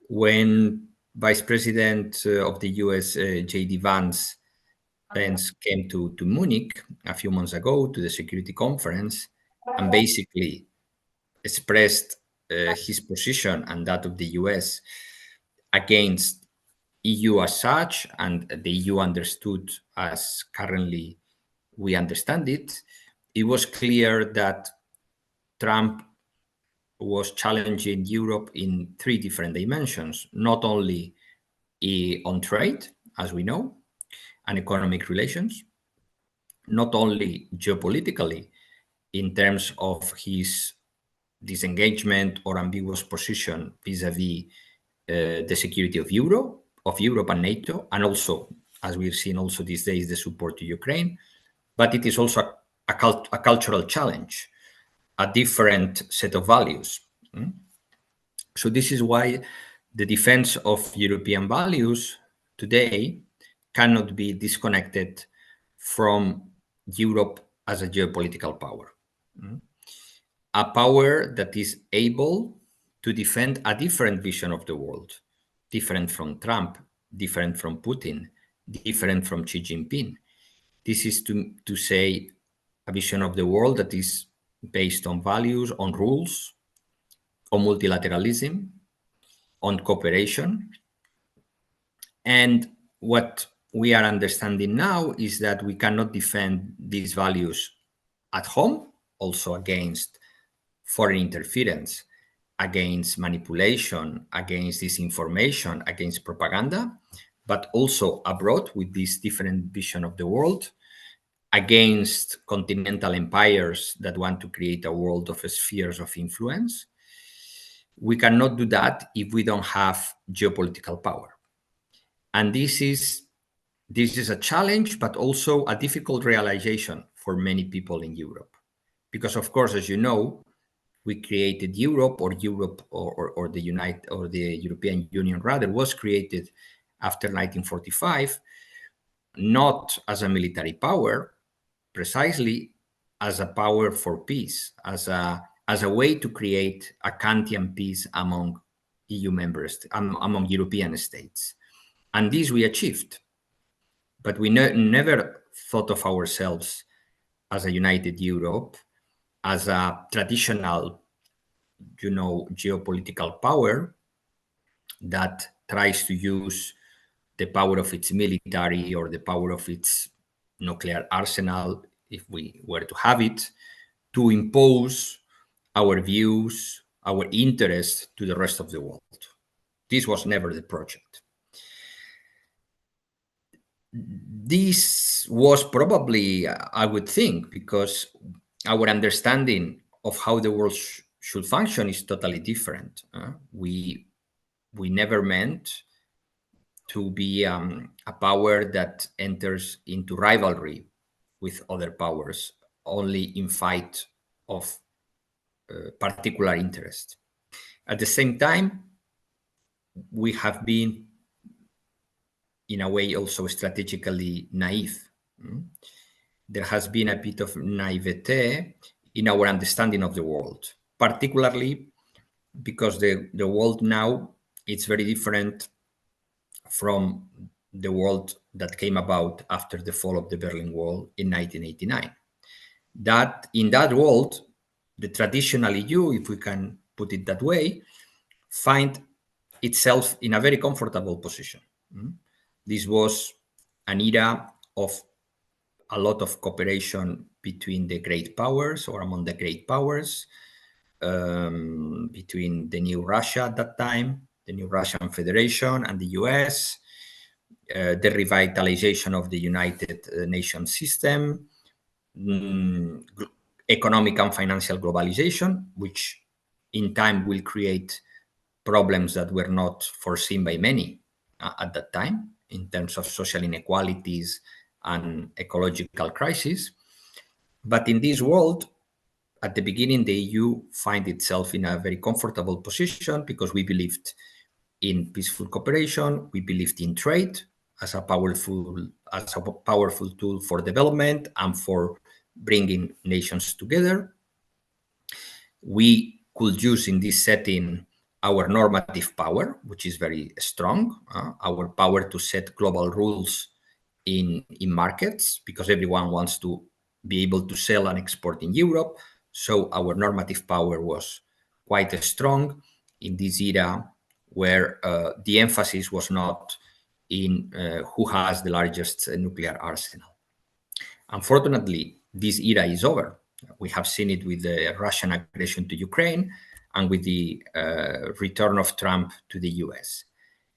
When Vice President of the US, J.D. Vance came to Munich a few months ago to the security conference and basically expressed his position and that of the US against EU as such, and the EU understood as currently we understand it, it was clear that Trump was challenging Europe in 3 different dimensions, not only on trade, as we know, and economic relations, not only geopolitically in terms of his disengagement or ambiguous position vis-a-vis the security of Europe and NATO, and also, as we've seen also these days, the support to Ukraine, but it is also a cultural challenge, a different set of values. So this is why the defense of European values today cannot be disconnected from Europe as a geopolitical power. A power that is able to defend a different vision of the world, different from Trump, different from Putin, different from Xi Jinping. This is to say a vision of the world that is based on values, on rules, on multilateralism, on cooperation. And what we are understanding now is that we cannot defend these values at home, also against foreign interference, against manipulation, against disinformation, against propaganda, but also abroad with this different vision of the world, against continental empires that want to create a world of spheres of influence. We cannot do that if we don't have geopolitical power. And this is a challenge, but also a difficult realization for many people in Europe. Because of course, as you know, we created Europe, or the European Union rather was created after 1945, not as a military power, precisely as a power for peace, as a way to create a Kantian peace among EU members, among European states. And this we achieved. But we never thought of ourselves as a united Europe, as a traditional, geopolitical power that tries to use the power of its military or the power of its nuclear arsenal, if we were to have it, to impose our views, our interests to the rest of the world. This was never the project. This was probably, I would think, because our understanding of how the world should function is totally different. We never meant to be a power that enters into rivalry with other powers, only in fight of particular interest. At the same time, we have been, in a way, also strategically naive. There has been a bit of naivete in our understanding of the world, particularly because the world now is very different from the world that came about after the fall of the Berlin Wall in 1989. That in that world, the traditional EU, if we can put it that way, find itself in a very comfortable position. This was an era of a lot of cooperation between the great powers, or among the great powers, between the new Russia at that time, the new Russian Federation, and the US, the revitalization of the United Nations system, economic and financial globalization, which in time will create problems that were not foreseen by many at that time in terms of social inequalities and ecological crisis. But in this world, at the beginning, the EU find itself in a very comfortable position because we believed in peaceful cooperation, we believed in trade as a powerful tool for development and for bringing nations together. We could use in this setting our normative power, which is very strong, our power to set global rules in markets, because everyone wants to be able to sell and export in Europe. So our normative power was quite strong in this era, where the emphasis was not in who has the largest nuclear arsenal. Unfortunately, this era is over. We have seen it with the Russian aggression to Ukraine and with the return of Trump to the US.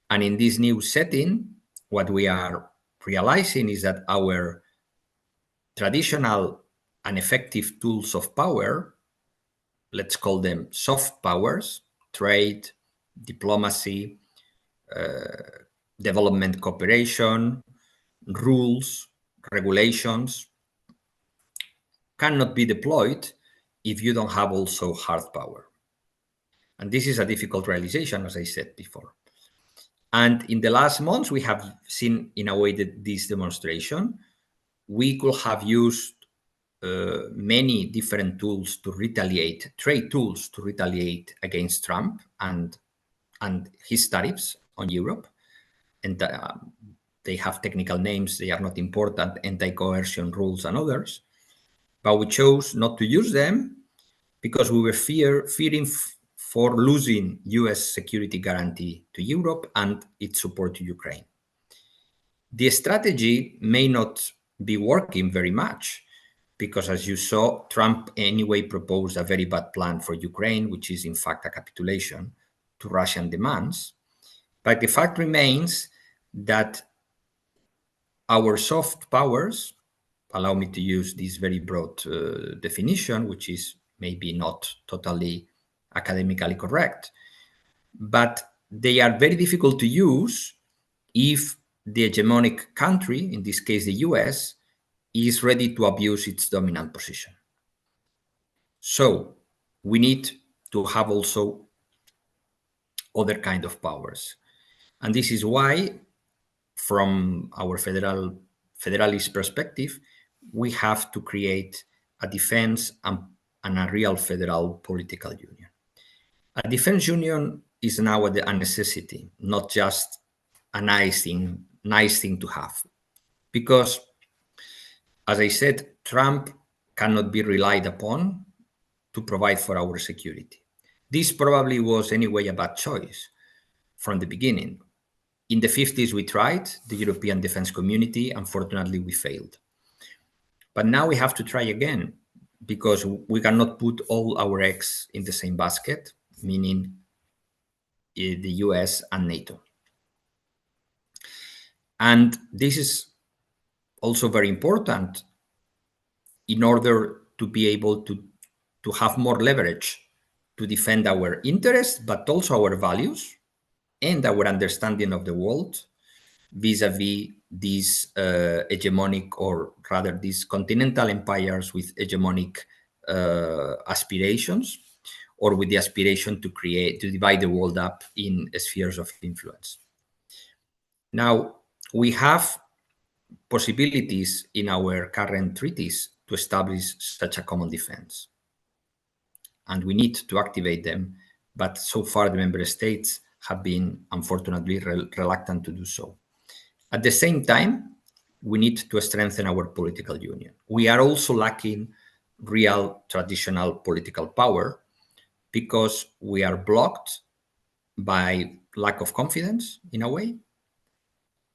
And in this new setting, what we are realizing is that our traditional and effective tools of power, let's call them soft powers, trade, diplomacy, development cooperation, rules, regulations, cannot be deployed if you don't have also hard power. And this is a difficult realization, as I said before. And in the last months, we have seen, in a way, that this demonstration, we could have used many different tools to retaliate, trade tools to retaliate against Trump and his tariffs on Europe. And they have technical names, they are not important, anti-coercion rules and others. But we chose not to use them because we were fearing for losing US security guarantee to Europe and its support to Ukraine. The strategy may not be working very much because, as you saw, Trump anyway proposed a very bad plan for Ukraine, which is in fact a capitulation to Russian demands. But the fact remains that our soft powers, allow me to use this very broad definition, which is maybe not totally academically correct, but they are very difficult to use if the hegemonic country, in this case the US, is ready to abuse its dominant position. So we need to have also other kind of powers. And this is why, from our federalist perspective, we have to create a defense and a real federal political union. A defense union is now a necessity, not just a nice thing to have. Because, as I said, Trump cannot be relied upon to provide for our security. This probably was anyway a bad choice from the beginning. In the 50s, we tried, the European defense community. Unfortunately, we failed. But now we have to try again, because we cannot put all our eggs in the same basket, meaning the US and NATO. And this is also very important in order to be able to have more leverage to defend our interests, but also our values and our understanding of the world vis-a-vis these hegemonic, or rather these continental empires with hegemonic aspirations, or with the aspiration to divide the world up in spheres of influence. Now, we have possibilities in our current treaties to establish such a common defense. And we need to activate them, but so far the member states have been, unfortunately, reluctant to do so. At the same time, we need to strengthen our political union. We are also lacking real traditional political power because we are blocked by lack of confidence in a way,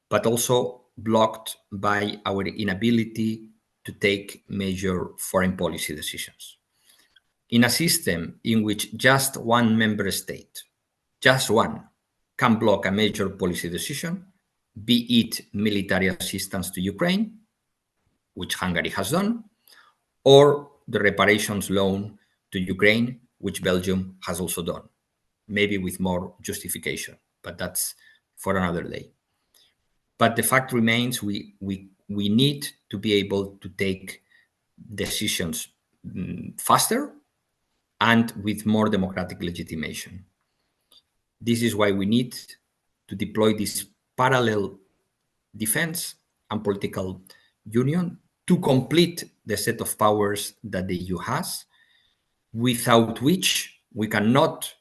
but also blocked by our inability to take major foreign policy decisions. In a system in which just one member state, just one, can block a major policy decision, be it military assistance to Ukraine, which Hungary has done, or the reparations loan to Ukraine, which Belgium has also done, maybe with more justification, but that's for another day. But the fact remains, we need to be able to take decisions faster and with more democratic legitimation. This is why we need to deploy this parallel defense and political union to complete the set of powers that the EU has, without which We cannot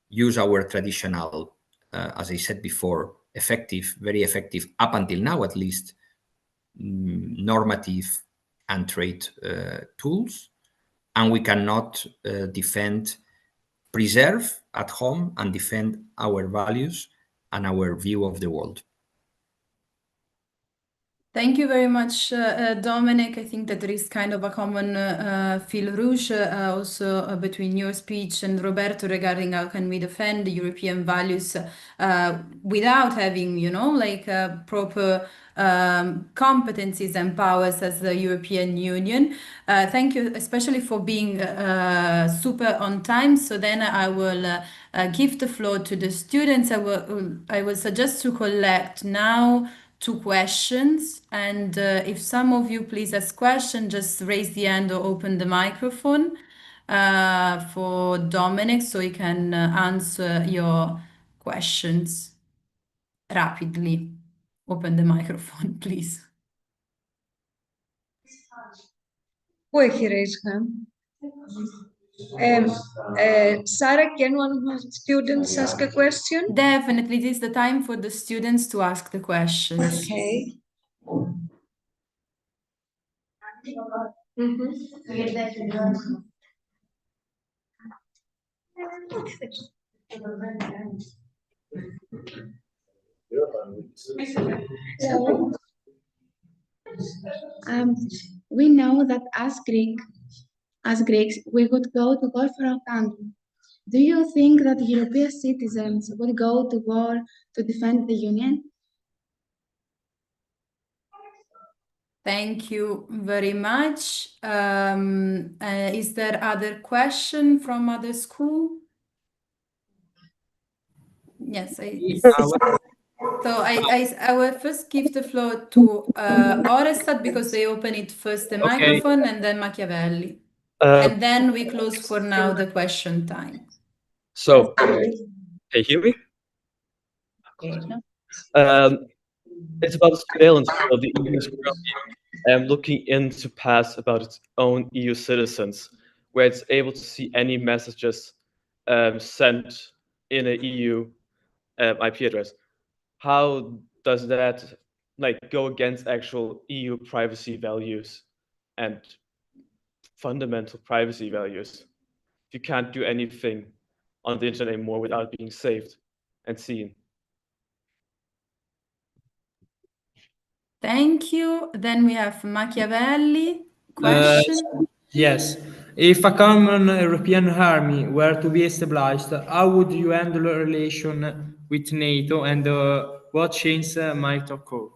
use our traditional, as I said before, very effective, up until now at least, normative and trade tools, and we cannot preserve at home and defend our values and our view of the world. Thank you very much, Dominic. I think that there is kind of a common fil rouge also between your speech and Roberto regarding how can we defend the European values without having, like proper competencies and powers as the European Union. Thank you, especially for being super on time. So then I will give the floor to the students. I will suggest to collect now 2 questions, and if some of you please ask questions, just raise the hand or open the microphone for Dominic so he can answer your questions rapidly. Open the microphone, please. Πού έχει raise hand? Sarah, can one of my students ask a question? Definitely, it is the time for the students to ask the questions. Okay. We know that as Greeks, we would go to war for our country. Do you think that European citizens would go to war to defend the Union? Thank you very much. Is there other question from other school? Yes, so I will first give the floor to Orestat because they open it first the microphone and then Machiavelli. And then we close for now the question time. So, can you hear me? It's about the surveillance of the EU is currently looking into pass about its own EU citizens, where it's able to see any messages sent in an EU IP address. How does that go against actual EU privacy values and fundamental privacy values? You can't do anything on the internet anymore without being saved and seen. Thank you. Then we have Machiavelli. Question? Yes. If a common European army were to be established, how would you handle a relation with NATO and what changes might occur?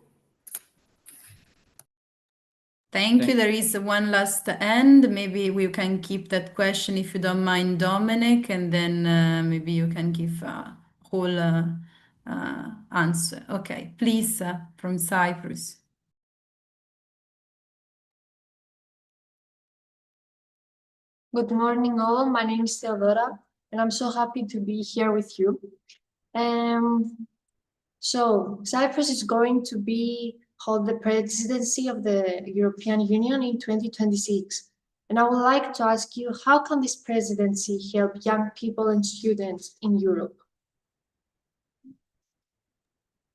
Thank you. There is one last end. Maybe we can keep that question if you don't mind, Dominic, and then maybe you can give a whole answer. Okay, please, from Cyprus. Good morning, all. My name is Theodora, and I'm so happy to be here with you. So Cyprus is going to hold the presidency of the European Union in 2026. And I would like to ask you, how can this presidency help young people and students in Europe?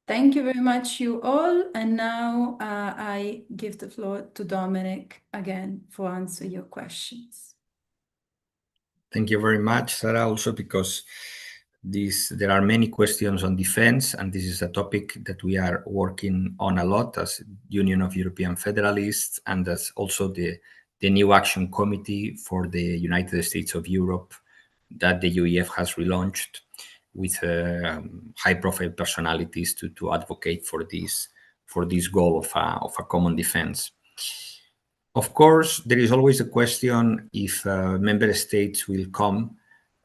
Thank you very much, you all. And now I give the floor to Dominic again for answer your questions. Thank you very much, Sarah, also because there are many questions on defense, and this is a topic that we are working on a lot as Union of European Federalists, and as also the new action committee for the United States of Europe that the UEF has relaunched with high-profile personalities to advocate for this goal of a common defense. Of course, there is always a question if member states will come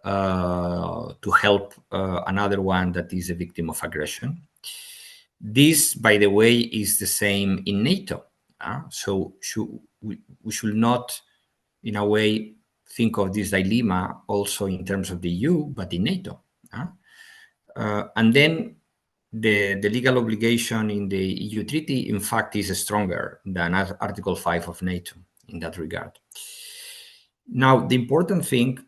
to help another one that is a victim of aggression. This, by the way, is the same in NATO. So we should not, in a way, think of this dilemma also in terms of the EU, but in NATO. And then the legal obligation in the EU treaty, in fact, is stronger than Article 5 of NATO in that regard. Now, the important thing,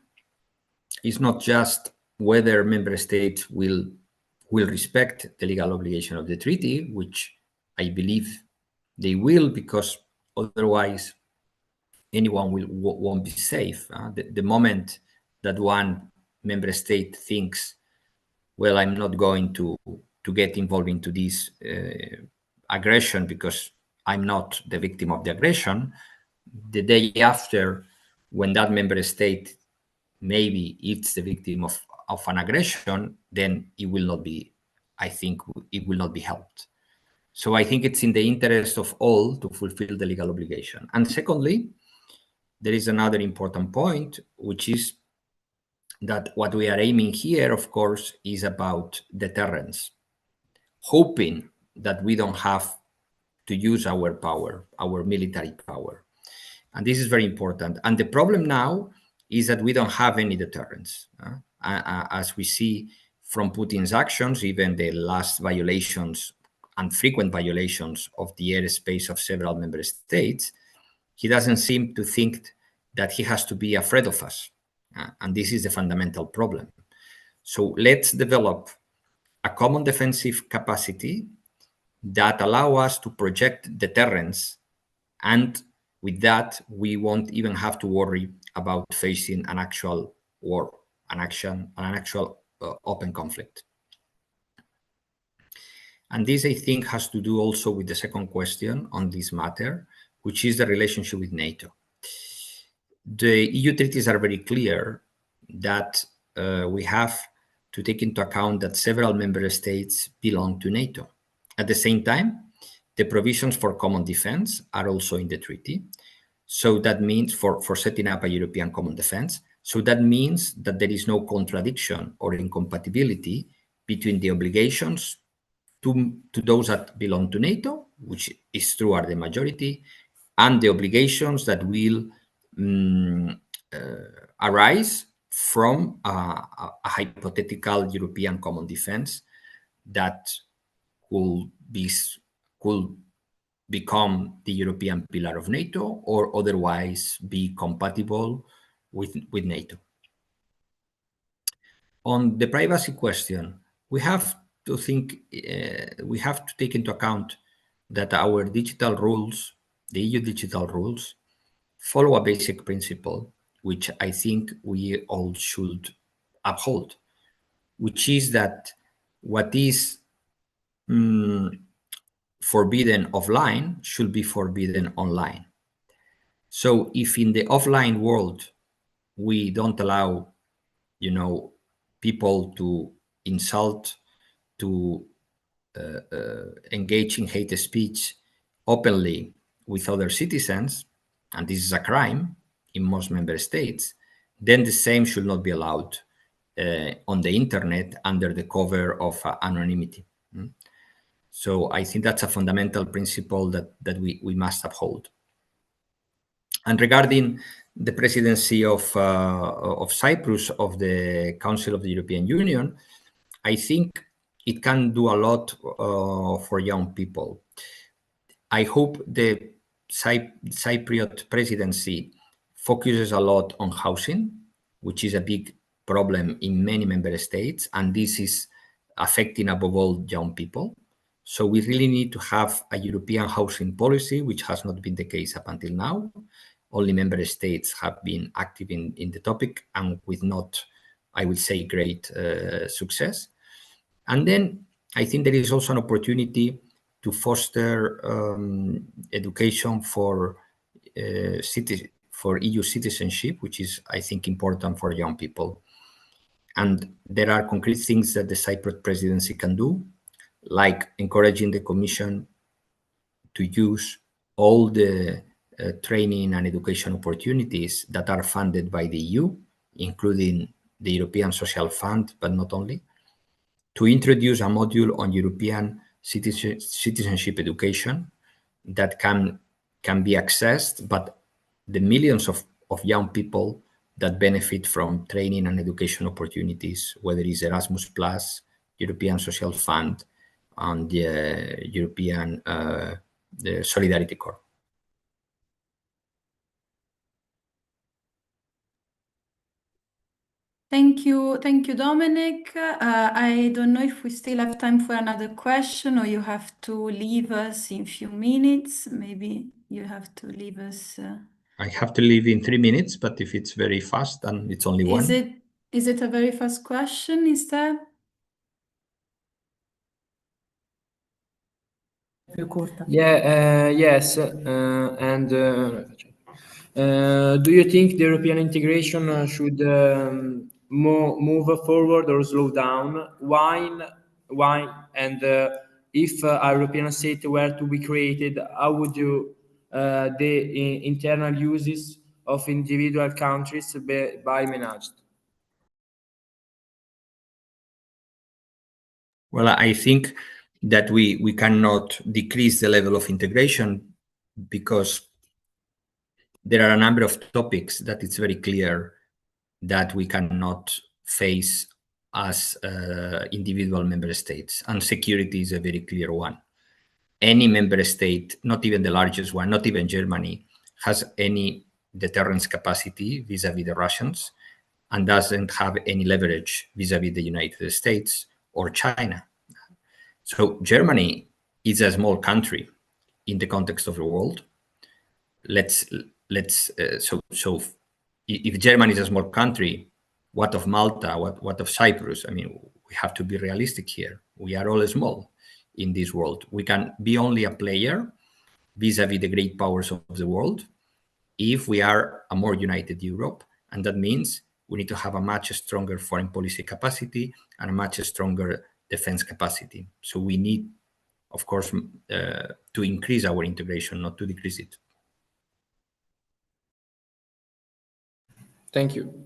is not just whether member states will respect the legal obligation of the treaty, which I believe they will, because otherwise anyone won't be safe. The moment that one member state thinks, well, I'm not going to get involved into this aggression because I'm not the victim of the aggression, the day after, when that member state maybe it's the victim of an aggression, then it will not be, I think it will not be helped. So I think it's in the interest of all to fulfill the legal obligation. And secondly, there is another important point, which is that what we are aiming here, of course, is about deterrence, hoping that we don't have to use our power, our military power. And this is very important. And the problem now is that we don't have any deterrence. As we see from Putin's actions, even the last violations and frequent violations of the airspace of several member states, he doesn't seem to think that he has to be afraid of us. And this is the fundamental problem. So let's develop a common defensive capacity that allow us to project deterrence, and with that, we won't even have to worry about facing an actual war, an actual open conflict. And this, I think, has to do also with the second question on this matter, which is the relationship with NATO. The EU treaties are very clear that we have to take into account that several member states belong to NATO. At the same time, the provisions for common defense are also in the treaty. So that means for setting up a European common defense. So that means that there is no contradiction or incompatibility between the obligations to those that belong to NATO, which is true are the majority, and the obligations that will arise from a hypothetical European common defense that could become the European pillar of NATO or otherwise be compatible with NATO. On the privacy question, we have to think, we have to take into account that our digital rules, the EU digital rules, follow a basic principle, which I think we all should uphold, which is that what is forbidden offline should be forbidden online. So if in the offline world we don't allow, people to insult, to engage in hate speech openly with other citizens, and this is a crime in most member states, then the same should not be allowed on the internet under the cover of anonymity. So I think that's a fundamental principle that we must uphold. And regarding the presidency of Cyprus of the Council of the European Union, I think it can do a lot for young people. I hope the Cypriot presidency focuses a lot on housing, which is a big problem in many member states, and this is affecting above all young people. So we really need to have a European housing policy, which has not been the case up until now. Only member states have been active in the topic, and with not, I would say, great success. And then I think there is also an opportunity to foster education for EU citizenship, which is, I think, important for young people. And there are concrete things that the Cyprus presidency can do, like encouraging the Commission to use all the training and education opportunities that are funded by the EU, including the European Social Fund, but not only, to introduce a module on European citizenship education that can be accessed, but the millions of young people that benefit from training and education opportunities, whether it's Erasmus+, European Social Fund, and the European the Solidarity Corps. Thank you, Dominic. I don't know if we still have time for another question or you have to leave us in a few minutes. Maybe you have to leave us. I have to leave in 3 minutes, but if it's very fast, then it's only one. Is it a very fast question? Is that? Yeah, yes. Do you think the European integration should move forward or slow down? Why? And if a European state were to be created, how would you the internal uses of individual countries be managed? Well, I think that we cannot decrease the level of integration because there are a number of topics that it's very clear that we cannot face as individual member states, and security is a very clear one. Any member state, not even the largest one, not even Germany, has any deterrence capacity vis-a-vis the Russians and doesn't have any leverage vis-a-vis the United States or China. So Germany is a small country in the context of the world. So if Germany is a small country, what of Malta? What of Cyprus? I mean, we have to be realistic here. We are all small in this world. We can be only a player vis-a-vis the great powers of the world if we are a more united Europe, and that means we need to have a much stronger foreign policy capacity and a much stronger defense capacity. So we need, of course, to increase our integration, not to decrease it. Thank you.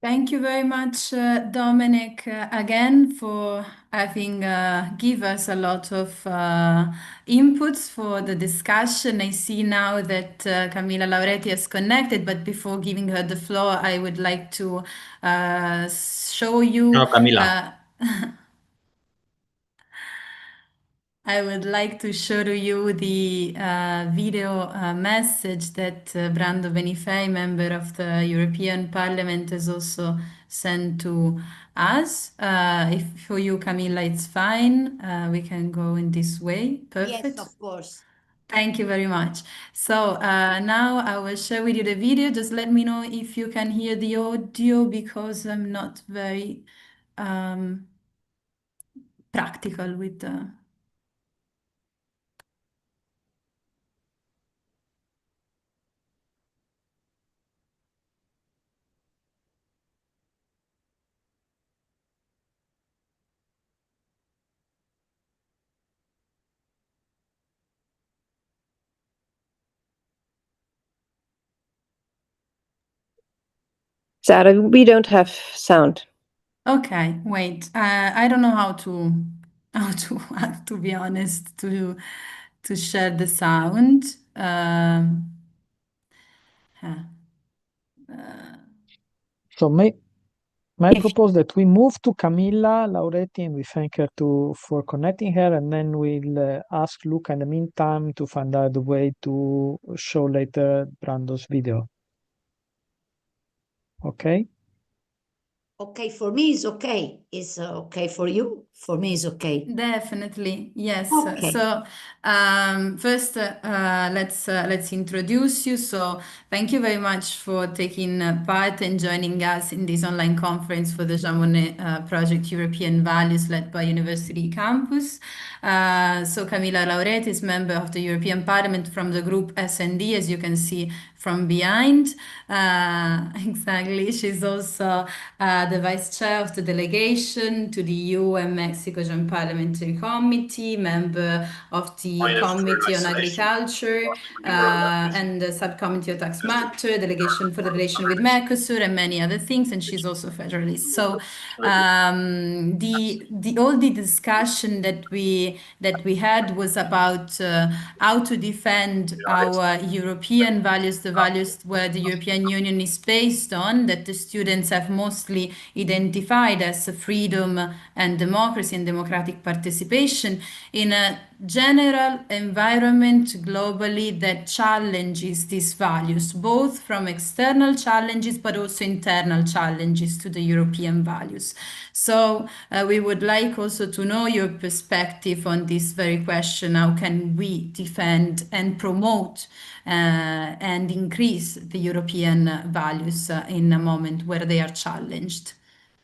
Thank you very much, Dominic, again for having give us a lot of inputs for the discussion. I see now that Camilla Lauretti has connected, but before giving her the floor, I would like to show you. No, Camilla. I would like to show to you the video message that Brando Benifei, member of the European Parliament, has also sent to us. If for you, Camilla, it's fine, we can go in this way. Perfect. Yes, of course. Thank you very much. So now I will share with you the video. Just let me know if you can hear the audio because I'm not very practical with the... Zara, we don't have sound. Okay, wait. I don't know how to to be honest to share the sound. So may I propose that we move to Camilla Lauretti and we thank her for connecting her, and then we'll ask Luca in the meantime to find out the way to show later Brando's video. Okay? Okay, for me it's okay. It's okay for you? For me it's okay. Definitely, yes. Okay. So first, let's introduce you. So thank you very much for taking part and joining us in this online conference for the Jean Monnet Project European Values led by University Campus. So Camilla Lauretti is member of the European Parliament from the group SD, as you can see from behind. Exactly. She's also the vice chair of the delegation to the EU and Mexico Joint Parliamentary Committee, member of the Committee on Agriculture and the Subcommittee on Tax Matter, delegation for the relation with Mercosur, and many other things. And she's also a federalist. So all the discussion that we had was about how to defend our European values, the values where the European Union is based on, that the students have mostly identified as freedom and democracy. democracy and democratic participation in a general environment globally that challenges these values, both from external challenges but also internal challenges to the European values. So we would like also to know your perspective on this very question. How can we defend and promote and increase the European values in a moment where they are challenged?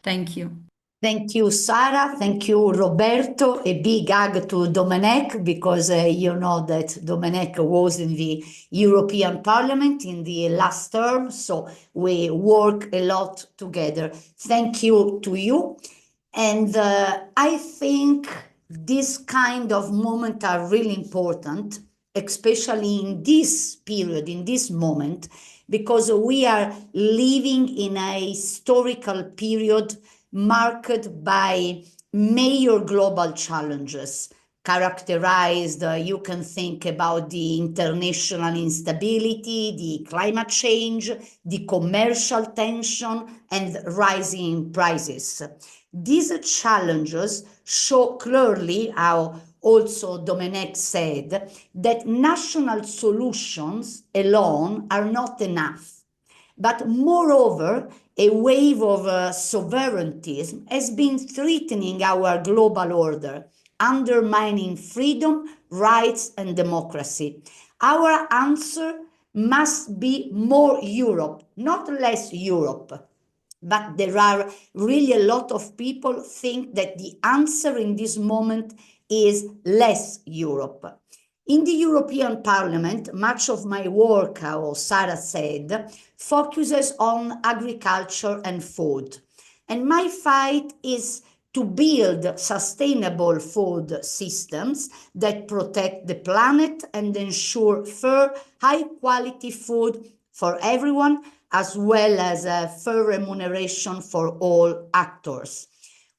Thank you. Thank you, Sara. Thank you, Roberto. A big hug to Domenech, because you know that Domenech was in the European Parliament in the last term, so we work a lot together. Thank you to you. And I think this kind of moments are really important, especially in this period, in this moment, because we are living in a historical period marked by major global challenges, characterized, you can think about the international instability, the climate change, the commercial tension, and rising prices. These challenges show clearly how also Domenech said that national solutions alone are not enough. But moreover, a wave of sovereignty has been threatening our global order, undermining freedom, rights, and democracy. Our answer must be more Europe, not less Europe. But there are really a lot of people think that the answer in this moment is less Europe. In the European Parliament, much of my work, how Sara said, focuses on agriculture and food. And my fight is to build sustainable food systems that protect the planet and ensure fair, high-quality food for everyone, as well as fair remuneration for all actors.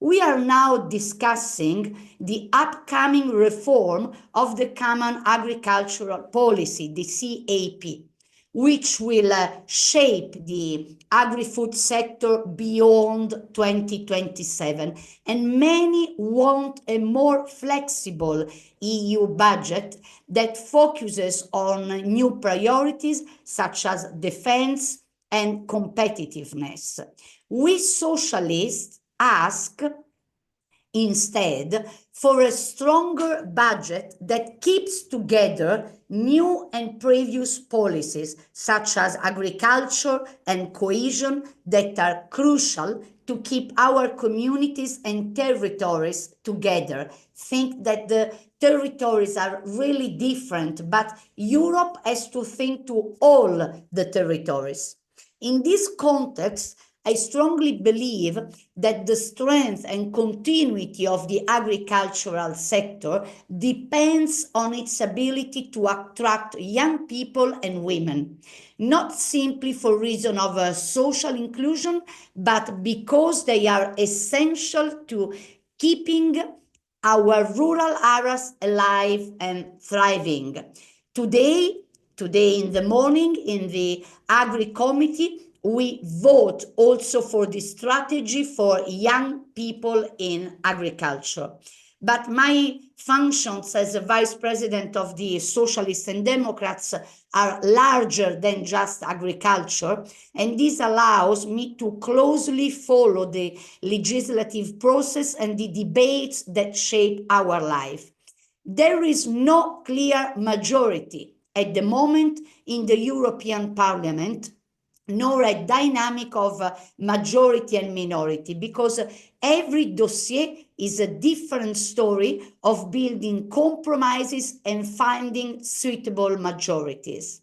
We are now discussing the upcoming reform of the Common Agricultural Policy, the CAP, which will shape the agri-food sector beyond 2027. And many want a more flexible EU budget that focuses on new priorities such as defense and competitiveness. We socialists ask instead for a stronger budget that keeps together new and previous policies such as agriculture and cohesion that are crucial to keep our communities and territories together. Think that the territories are really different, but Europe has to think to all the territories. In this context, I strongly believe that the strength and continuity of the agricultural sector depends on its ability to attract young people and women, not simply for reason of social inclusion, but because they are essential to keeping our rural areas alive and thriving. Today in the morning in the Agri Committee, we vote also for the strategy for young people in agriculture. But my functions as a vice president of the Socialists and Democrats are larger than just agriculture, and this allows me to closely follow the legislative process and the debates that shape our life. There is no clear majority at the moment in the European Parliament, nor a dynamic of majority and minority, because every dossier is a different story of building compromises and finding suitable majorities.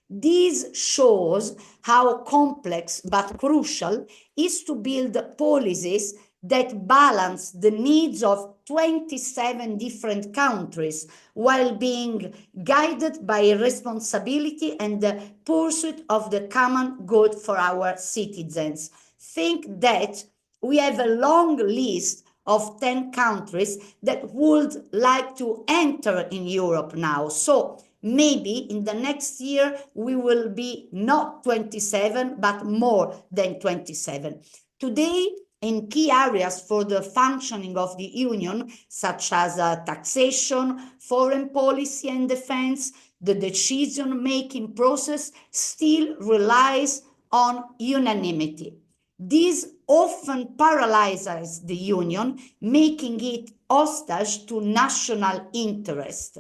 This shows how complex but crucial is to build policies that balance the needs of 27 different countries while being guided by responsibility and the pursuit of the common good for our citizens. Think that we have a long list of 10 countries that would like to enter in Europe now. So maybe in the next year we will be not 27, but more than 27. Today, in key areas for the functioning of the Union, such as taxation, foreign policy and defense, the decision-making process still relies on unanimity. This often paralyzes the Union, making it hostage to national interest.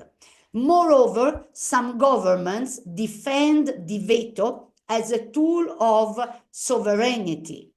Moreover, some governments defend the veto as a tool of sovereignty.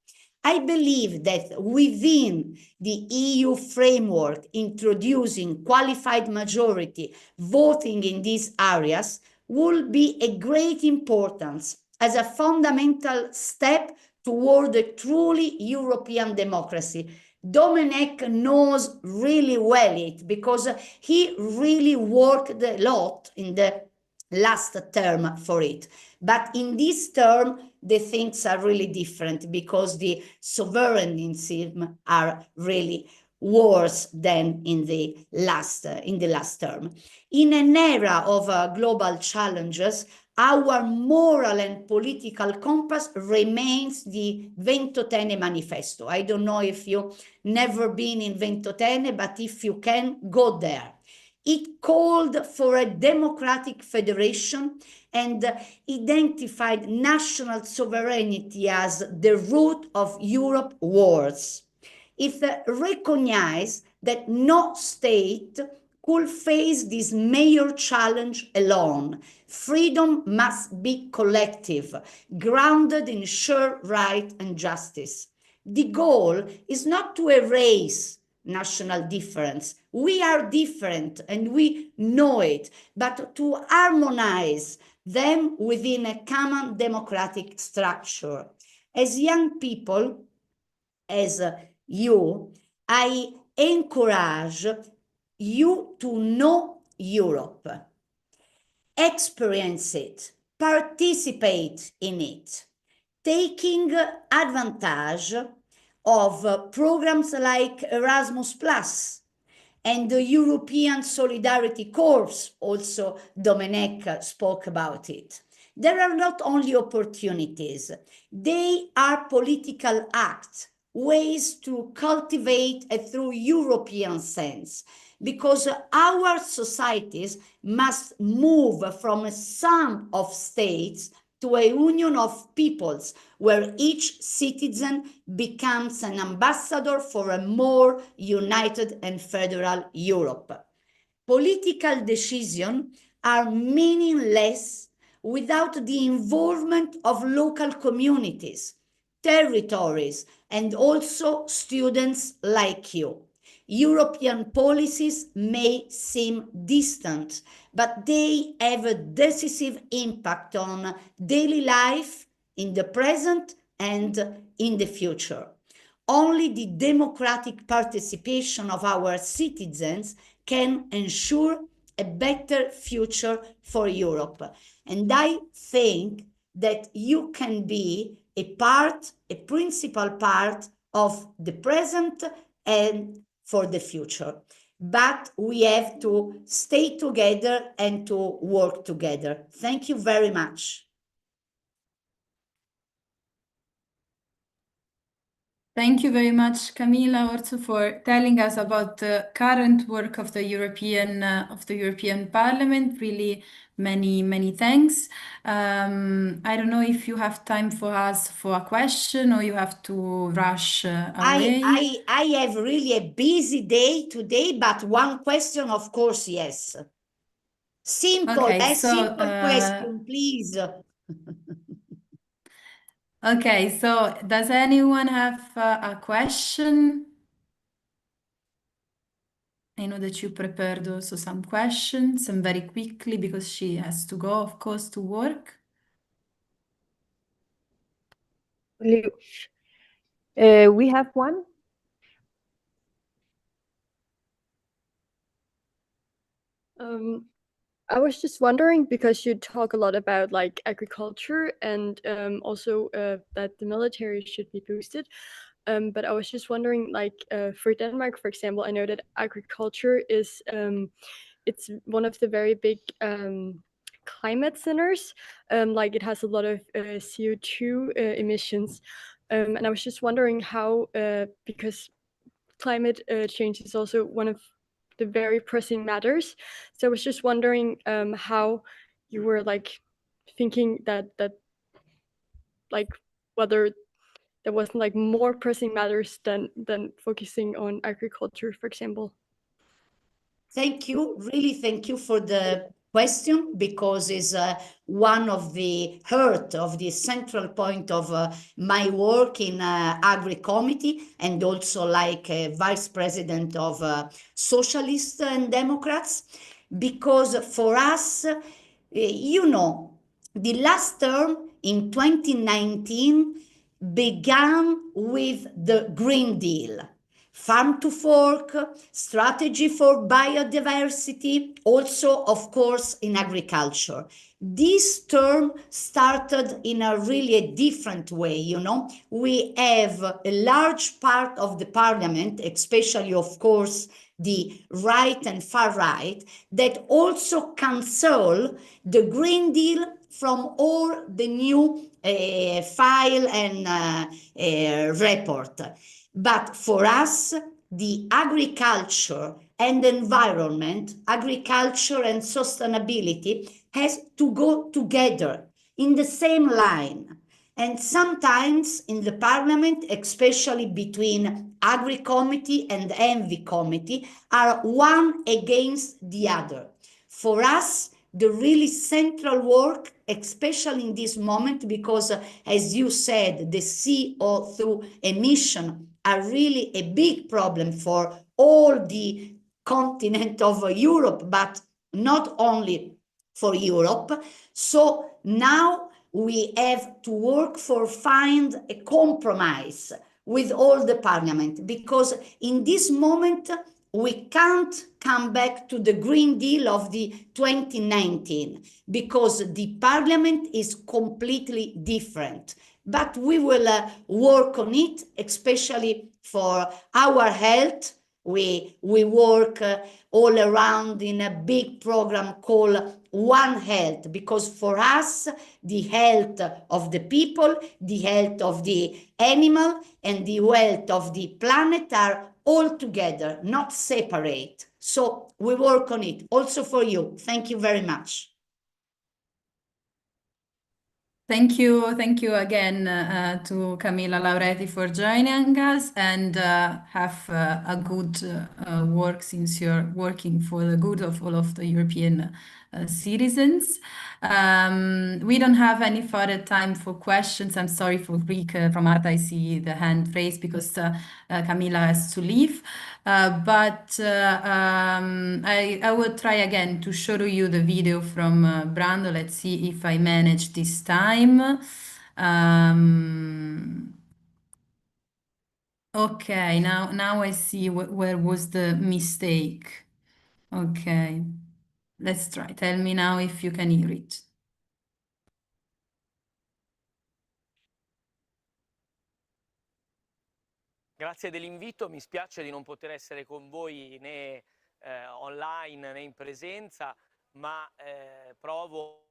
I believe that within the EU framework, introducing qualified majority voting in these areas will be a great importance as a fundamental step toward a truly European democracy. Domenech knows really well it because he really worked a lot in the last term for it. But in this term, the things are really different because the sovereignism are really worse than in the last term. In an era of global challenges, our moral and political compass remains the Ventotene Manifesto. I don't know if you never been in Ventotene, but if you can, go there. It called for a democratic federation and identified national sovereignty as the root of Europe's wars. It recognized that no state could face this major challenge alone. Freedom must be collective, grounded in shared right and justice. The goal is not to erase national difference. We are different and we know it, but to harmonize them within a common democratic structure. As young people, as you, I encourage you to know Europe, experience it, participate in it, taking advantage of programs like Erasmus Plus and the European Solidarity Corps. Also, Domenech spoke about it. There are not only opportunities, they are political acts, ways to cultivate a true European sense, because our societies must move from a sum of states to a union of peoples where each citizen becomes an ambassador for a more united and federal Europe. Political decisions are meaningless without the involvement of local communities, territories, and also students like you. European policies may seem distant, but they have a decisive impact on daily life in the present and in the future. Only the democratic participation of our citizens can ensure a better future for Europe. And I think that you can be a principal part of the present and for the future. But we have to stay together and to work together. Thank you very much. Thank you very much, Camila, also for telling us about the current work of the European Parliament. Really, many thanks. I don't know if you have time for us for a question or you have to rush away. I have really a busy day today, but one question, of course, yes. Simple, Okay, simple question, please. Okay, so does anyone have a question? I know that you prepared also some questions, and very quickly because she has to go, of course, to work. We have one. I was just wondering, because you talk a lot about like agriculture and also that the military should be boosted. But I was just wondering, like for Denmark, for example, I know that agriculture is it's one of the very big climate centers. Like it has a lot of CO2 emissions. And I was just wondering how, because climate change is also one of the very pressing matters. So I was just wondering how you were like thinking that like whether there wasn't like more pressing matters than focusing on agriculture, for example. Thank you. Really, thank you for the question, because it's one of the heart of the central point of my work in Agri Committee, and also like vice president of Socialists and Democrats, because for us, you know, the last term in 2019 began with the Green Deal. Farm to Fork, strategy for biodiversity, also, of course, in agriculture. This term started in a really different way, you know. We have a large part of the parliament, especially, of course, the right and far right, that also cancel the Green Deal from all the new file and report. But for us, the agriculture and environment, agriculture and sustainability has to go together in the same line. And sometimes in the parliament, especially between Agri Committee and Envy Committee, are one against the other. For us, the really central work, especially in this moment, because as you said, the CO2 emission are really a big problem for all the continent of Europe, but not only for Europe. So now we have to work for find a compromise with all the parliament, because in this moment we can't come back to the Green Deal of the 2019, because the parliament is completely different. But we will work on it, especially for our health. We work all around in a big program called One Health, because for us, the health of the people, the health of the animal, and the health of the planet are all together, not separate. So we work on it, also for you. Thank you very much. Thank you again to Camilla Lauretti for joining us, and have a good work, since you're working for the good of all of the European citizens. We don't have any further time for questions. I'm sorry for Greek from Marta. I see the hand raised because Camilla has to leave. But I will try again to show you the video from Brando. Let's see if I manage this time. Okay, now I see where was the mistake. Okay, let's try. Tell me now if you can hear it. Grazie dell'invito, mi spiace di non poter essere con voi né online né in presenza, ma provo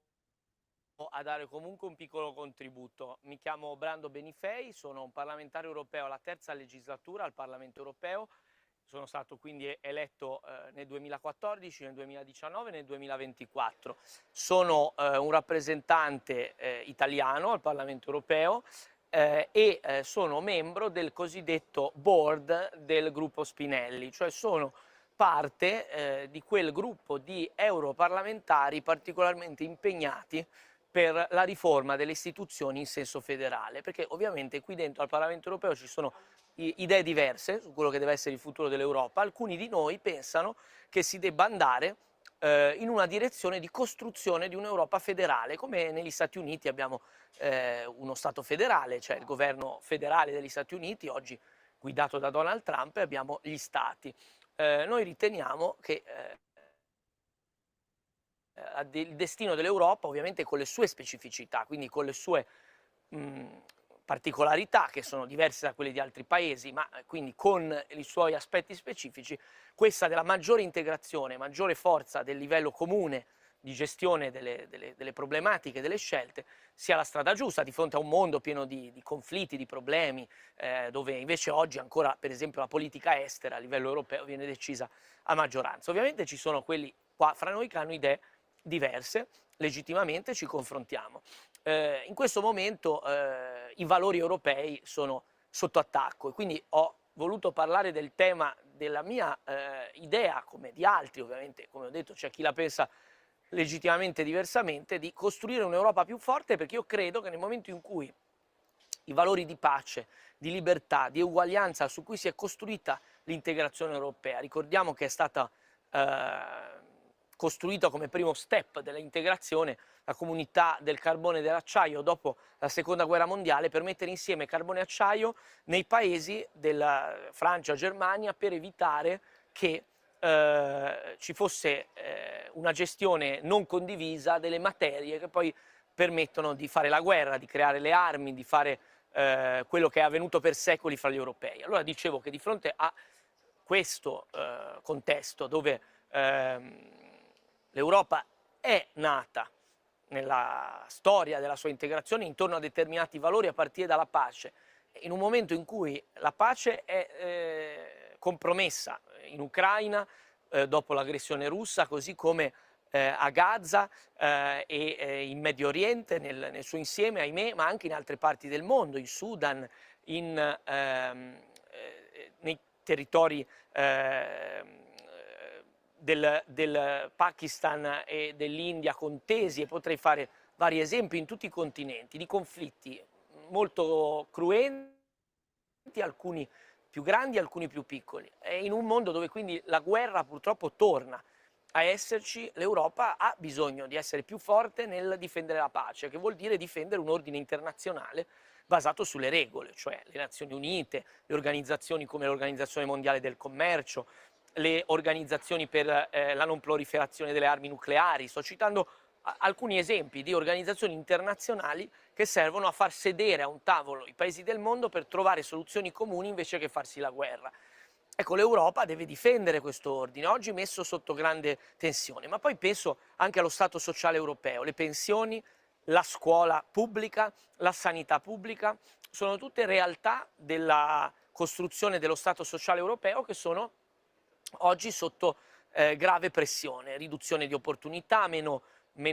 a dare comunque un piccolo contributo. Mi chiamo Brando Benifei, sono un parlamentare europeo alla terza legislatura al Parlamento europeo, sono stato quindi eletto nel 2014, nel 2019 e nel 2024. Sono un rappresentante italiano al Parlamento europeo, e sono membro del cosiddetto board del gruppo Spinelli, cioè sono parte di quel gruppo di europarlamentari particolarmente impegnati per la riforma delle istituzioni in senso federale, perché ovviamente qui dentro al Parlamento europeo ci sono idee diverse su quello che deve essere il futuro dell'Europa. Alcuni di noi pensano che si debba andare in una direzione di costruzione di un'Europa federale, come negli Stati Uniti abbiamo uno Stato federale, cioè il governo federale degli Stati Uniti, oggi guidato da Donald Trump, e abbiamo gli Stati. Noi riteniamo che il destino dell'Europa, ovviamente con le sue specificità, quindi con le sue particolarità che sono diverse da quelle di altri paesi, ma quindi con i suoi aspetti specifici, questa della maggiore integrazione, maggiore forza del livello comune di gestione delle problematiche, delle scelte, sia la strada giusta di fronte a un mondo pieno di conflitti, di problemi, dove invece oggi ancora, per esempio, la politica estera a livello europeo viene decisa a maggioranza. Ovviamente ci sono quelli qua fra noi che hanno idee diverse, legittimamente ci confrontiamo. In questo momento i valori europei sono sotto attacco e quindi ho voluto parlare del tema della mia idea, come di altri ovviamente, come ho detto c'è chi la pensa legittimamente diversamente, di costruire un'Europa più forte, perché io credo che nel momento in cui i valori di pace, di libertà, di uguaglianza su cui si è costruita l'integrazione europea, ricordiamo che è stata costruita come primo step dell'integrazione la comunità del carbone e dell'acciaio dopo la seconda guerra mondiale, per mettere insieme carbone e acciaio nei paesi della Francia e Germania, per evitare che ci fosse una gestione non condivisa delle materie che poi permettono di fare la guerra, di creare le armi, di fare quello che è avvenuto per secoli fra gli europei. Allora dicevo che di fronte a questo contesto dove l'Europa è nata nella storia della sua integrazione intorno a determinati valori a partire dalla pace, in un momento in cui la pace è compromessa in Ucraina dopo l'aggressione russa, così come a Gaza e in Medio Oriente nel suo insieme, ahimè, ma anche in altre parti del mondo, in Sudan, nei territori del Pakistan e dell'India contesi, e potrei fare vari esempi in tutti i continenti di conflitti molto cruenti, alcuni più grandi, alcuni più piccoli. E in un mondo dove quindi la guerra purtroppo torna a esserci, l'Europa ha bisogno di essere più forte nel difendere la pace, che vuol dire difendere un ordine internazionale basato sulle regole, cioè le Nazioni Unite, le organizzazioni come l'Organizzazione Mondiale del Commercio, le organizzazioni per la non proliferazione delle armi nucleari. Sto citando alcuni esempi di organizzazioni internazionali che servono a far sedere a un tavolo i paesi del mondo per trovare soluzioni comuni invece che farsi la guerra. Ecco, l'Europa deve difendere questo ordine, oggi messo sotto grande tensione, ma poi penso anche allo Stato sociale europeo, le pensioni, la scuola pubblica, la sanità pubblica, sono tutte realtà della costruzione dello Stato sociale europeo che sono oggi sotto grave pressione, riduzione di opportunità, meno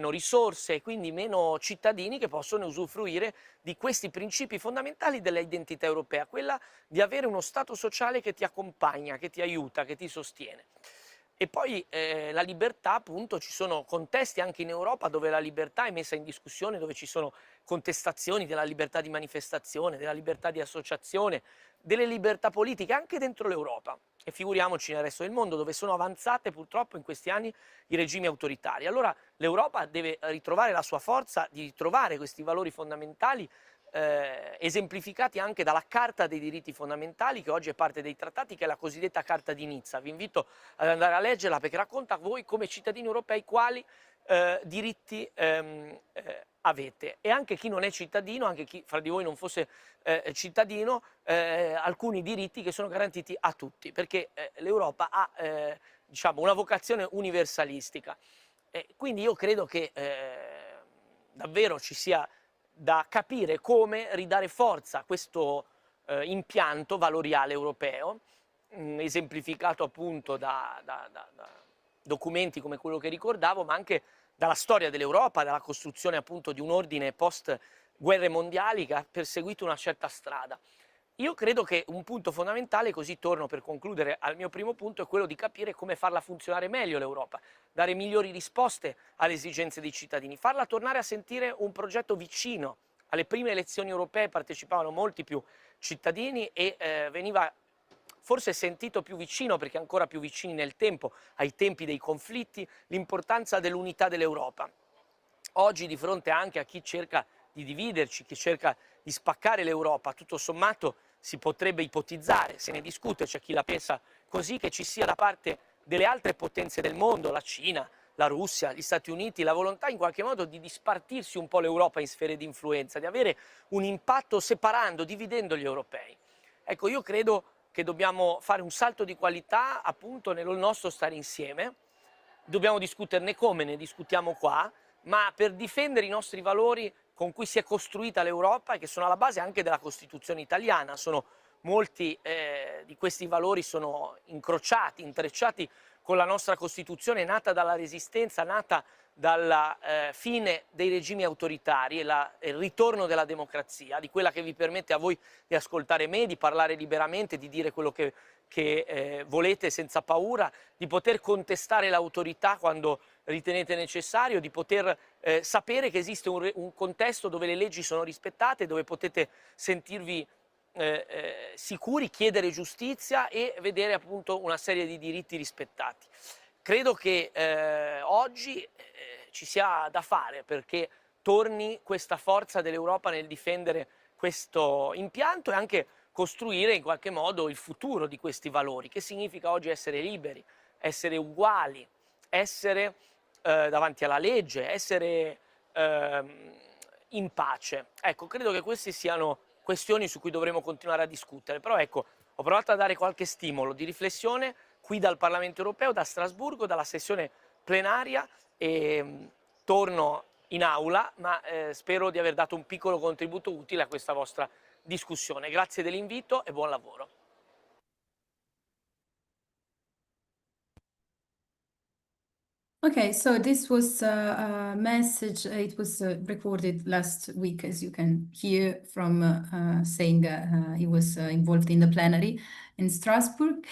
risorse e quindi meno cittadini che possono usufruire di questi principi fondamentali dell'identità europea, quella di avere uno Stato sociale che ti accompagna, che ti aiuta, che ti sostiene. E poi la libertà, appunto, ci sono contesti anche in Europa dove la libertà è messa in discussione, dove ci sono contestazioni della libertà di manifestazione, della libertà di associazione, delle libertà politiche anche dentro l'Europa. E figuriamoci nel resto del mondo, dove sono avanzate purtroppo in questi anni i regimi autoritari. Allora l'Europa deve ritrovare la sua forza di ritrovare questi valori fondamentali esemplificati anche dalla Carta dei diritti fondamentali, che oggi è parte dei trattati, che è la cosiddetta Carta di Nizza. Vi invito ad andare a leggerla, perché racconta a voi come cittadini europei quali diritti avete, e anche chi non è cittadino, anche chi fra di voi non fosse cittadino, alcuni diritti che sono garantiti a tutti, perché l'Europa ha diciamo una vocazione universalistica. Quindi io credo che davvero ci sia da capire come ridare forza a questo impianto valoriale europeo, esemplificato appunto da documenti come quello che ricordavo, ma anche dalla storia dell'Europa, dalla costruzione appunto di un ordine post guerre mondiali che ha perseguito una certa strada. Io credo che un punto fondamentale, così torno per concludere al mio primo punto, è quello di capire come farla funzionare meglio l'Europa, dare migliori risposte alle esigenze dei cittadini, farla tornare a sentire un progetto vicino. Alle prime elezioni europee partecipavano molti più cittadini e veniva forse sentito più vicino, perché ancora più vicini nel tempo, ai tempi dei conflitti, l'importanza dell'unità dell'Europa. Oggi, di fronte anche a chi cerca di dividerci, chi cerca di spaccare l'Europa, tutto sommato si potrebbe ipotizzare, se ne discute, c'è chi la pensa così, che ci sia da parte delle altre potenze del mondo, la Cina, la Russia, gli Stati Uniti, la volontà in qualche modo di dispartirsi un po' l'Europa in sfere di influenza, di avere un impatto separando, dividendo gli europei. Ecco, io credo che dobbiamo fare un salto di qualità appunto nel nostro stare insieme, dobbiamo discuterne come ne discutiamo qua, ma per difendere i nostri valori con cui si è costruita l'Europa e che sono alla base anche della Costituzione italiana. Molti di questi valori sono incrociati, intrecciati con la nostra Costituzione, nata dalla Resistenza, nata dalla fine dei regimi autoritari e il ritorno della democrazia, di quella che vi permette a voi di ascoltare me, di parlare liberamente, di dire quello che volete senza paura, di poter contestare l'autorità quando ritenete necessario, di poter sapere che esiste un contesto dove le leggi sono rispettate, dove potete sentirvi sicuri, chiedere giustizia e vedere appunto una serie di diritti rispettati. Credo che oggi ci sia da fare perché torni questa forza dell'Europa nel difendere questo impianto e anche costruire in qualche modo il futuro di questi valori, che significa oggi essere liberi, essere uguali, essere davanti alla legge, essere in pace. Ecco, credo che queste siano questioni su cui dovremo continuare a discutere, però ecco, ho provato a dare qualche stimolo di riflessione qui dal Parlamento europeo, da Strasburgo, dalla sessione plenaria e torno in aula, ma spero di aver dato un piccolo contributo utile a questa vostra discussione. Grazie dell'invito e buon lavoro. Okay, so this was a message. It was recorded last week, as you can hear from saying he was involved in the plenary in Strasbourg.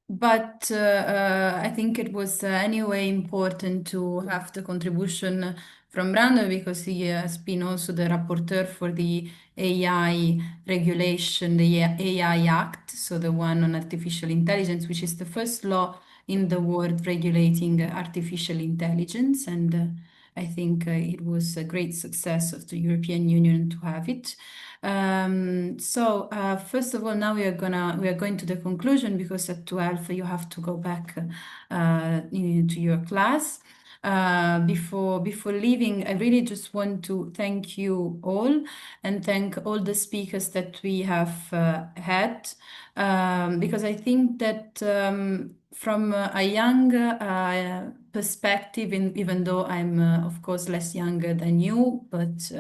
But I think it was anyway important to have the contribution from Brando because he has been also the rapporteur for the AI regulation, the AI Act, so the one on artificial intelligence, which is the first law in the world regulating artificial intelligence. And I think it was a great success of the European Union to have it. So first of all, now we are going to the conclusion because at 12 you have to go back to your class. Before leaving, I really just want to thank you all and thank all the speakers that we have had, because I think that from a young perspective, even though I'm of course less younger than you, but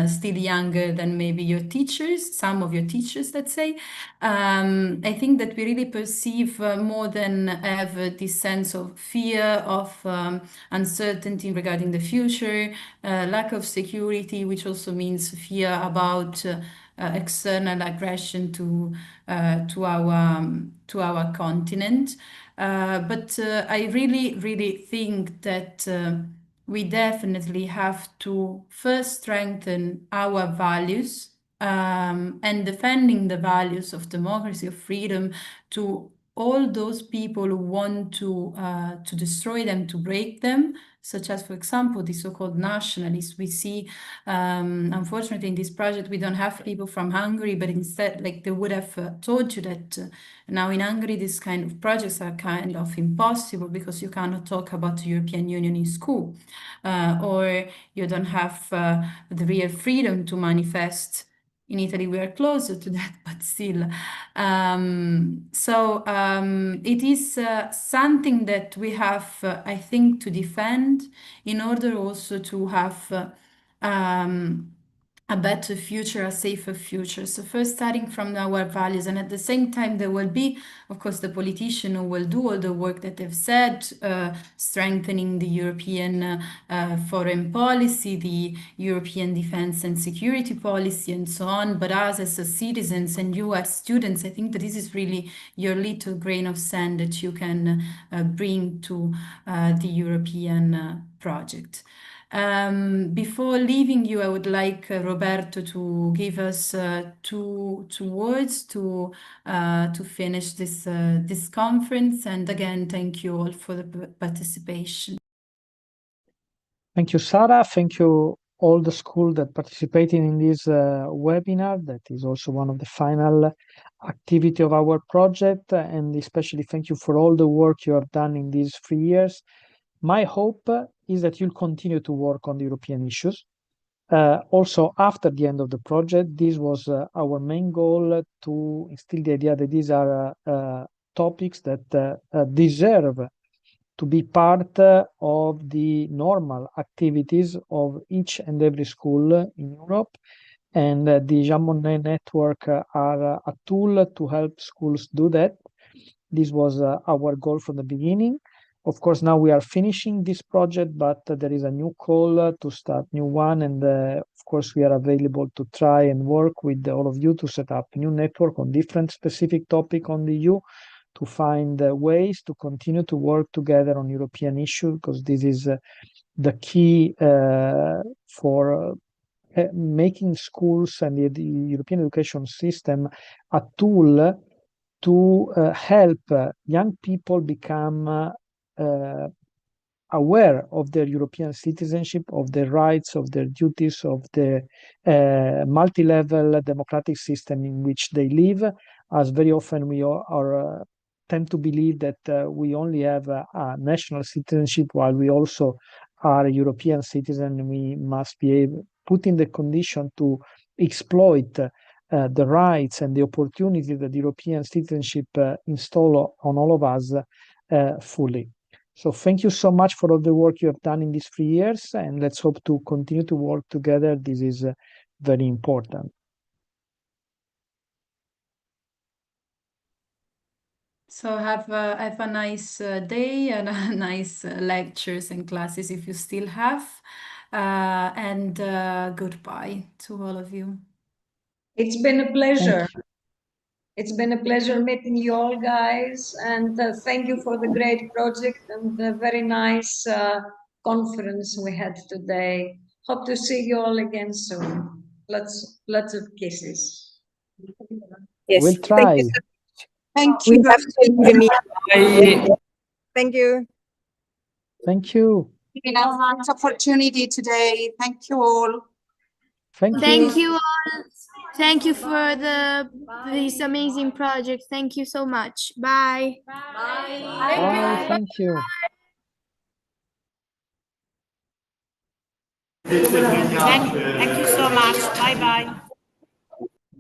still younger than maybe your teachers, some of your teachers, let's say. I think that we really perceive more than ever this sense of fear, of uncertainty regarding the future, lack of security, which also means fear about external aggression to our continent. But I really think that we definitely have to first strengthen our values and defending the values of democracy, of freedom, to all those people who want to destroy them, to break them, such as, for example, the so-called nationalists. We see, unfortunately, in this project, we don't have people from Hungary, but instead, like they would have told you that now in Hungary, these kind of projects are kind of impossible because you cannot talk about the European Union in school, or you don't have the real freedom to manifest. In Italy, we are closer to that, but still. It is something that we have, I think, to defend in order also to have a better future, a safer future. So first starting from our values, and at the same time there will be, of course, the politician who will do all the work that they've said, strengthening the European foreign policy, the European defense and security policy, and so on. But us as citizens and you as students, I think that this is really your little grain of sand that you can bring to the European project. Before leaving you, I would like Roberto to give us two words to finish this conference. And again, thank you all for the participation. Thank you, Sara. Thank you all the school that participated in this webinar. That is also one of the final activity of our project. And especially thank you for all the work you have done in these 3 years. My hope is that you'll continue to work on the European issues. Also, after the end of the project, this was our main goal, to instill the idea that these are topics that deserve to be part of the normal activities of each and every school in Europe. And the Jean Monnet Network are a tool to help schools do that. This was our goal from the beginning. Of course, now we are finishing this project, but there is a new call to start new one. And of course, we are available to try and work with all of you to set up a new network on different specific topic on the EU, to find ways to continue to work together on European issues, because this is the key for making schools and the European education system a tool to help young people become aware of their European citizenship, of their rights, of their duties, of the multi-level democratic system in which they live, as very often we are tend to believe that we only have a national citizenship while we also are a European citizen. We must be put in the condition to exploit the rights and the opportunity that European citizenship install on all of us fully. So thank you so much for all the work you have done in these 3 years, and let's hope to continue to work together. This is very important. So have a nice day and a nice lectures and classes if you still have. And goodbye to all of you. It's been a pleasure. It's been a pleasure meeting you all, guys, and thank you for the great project and the very nice conference we had today. Hope to see you all again soon. Lots of kisses. Yes, We'll try. Thank you. We have to leave the meeting. Thank you. Thank you. Giving us this opportunity today. Thank you all. Thank you all. Thank you for this amazing project. Thank you so much. Bye. Bye. Thank you. Thank you so much. Bye bye.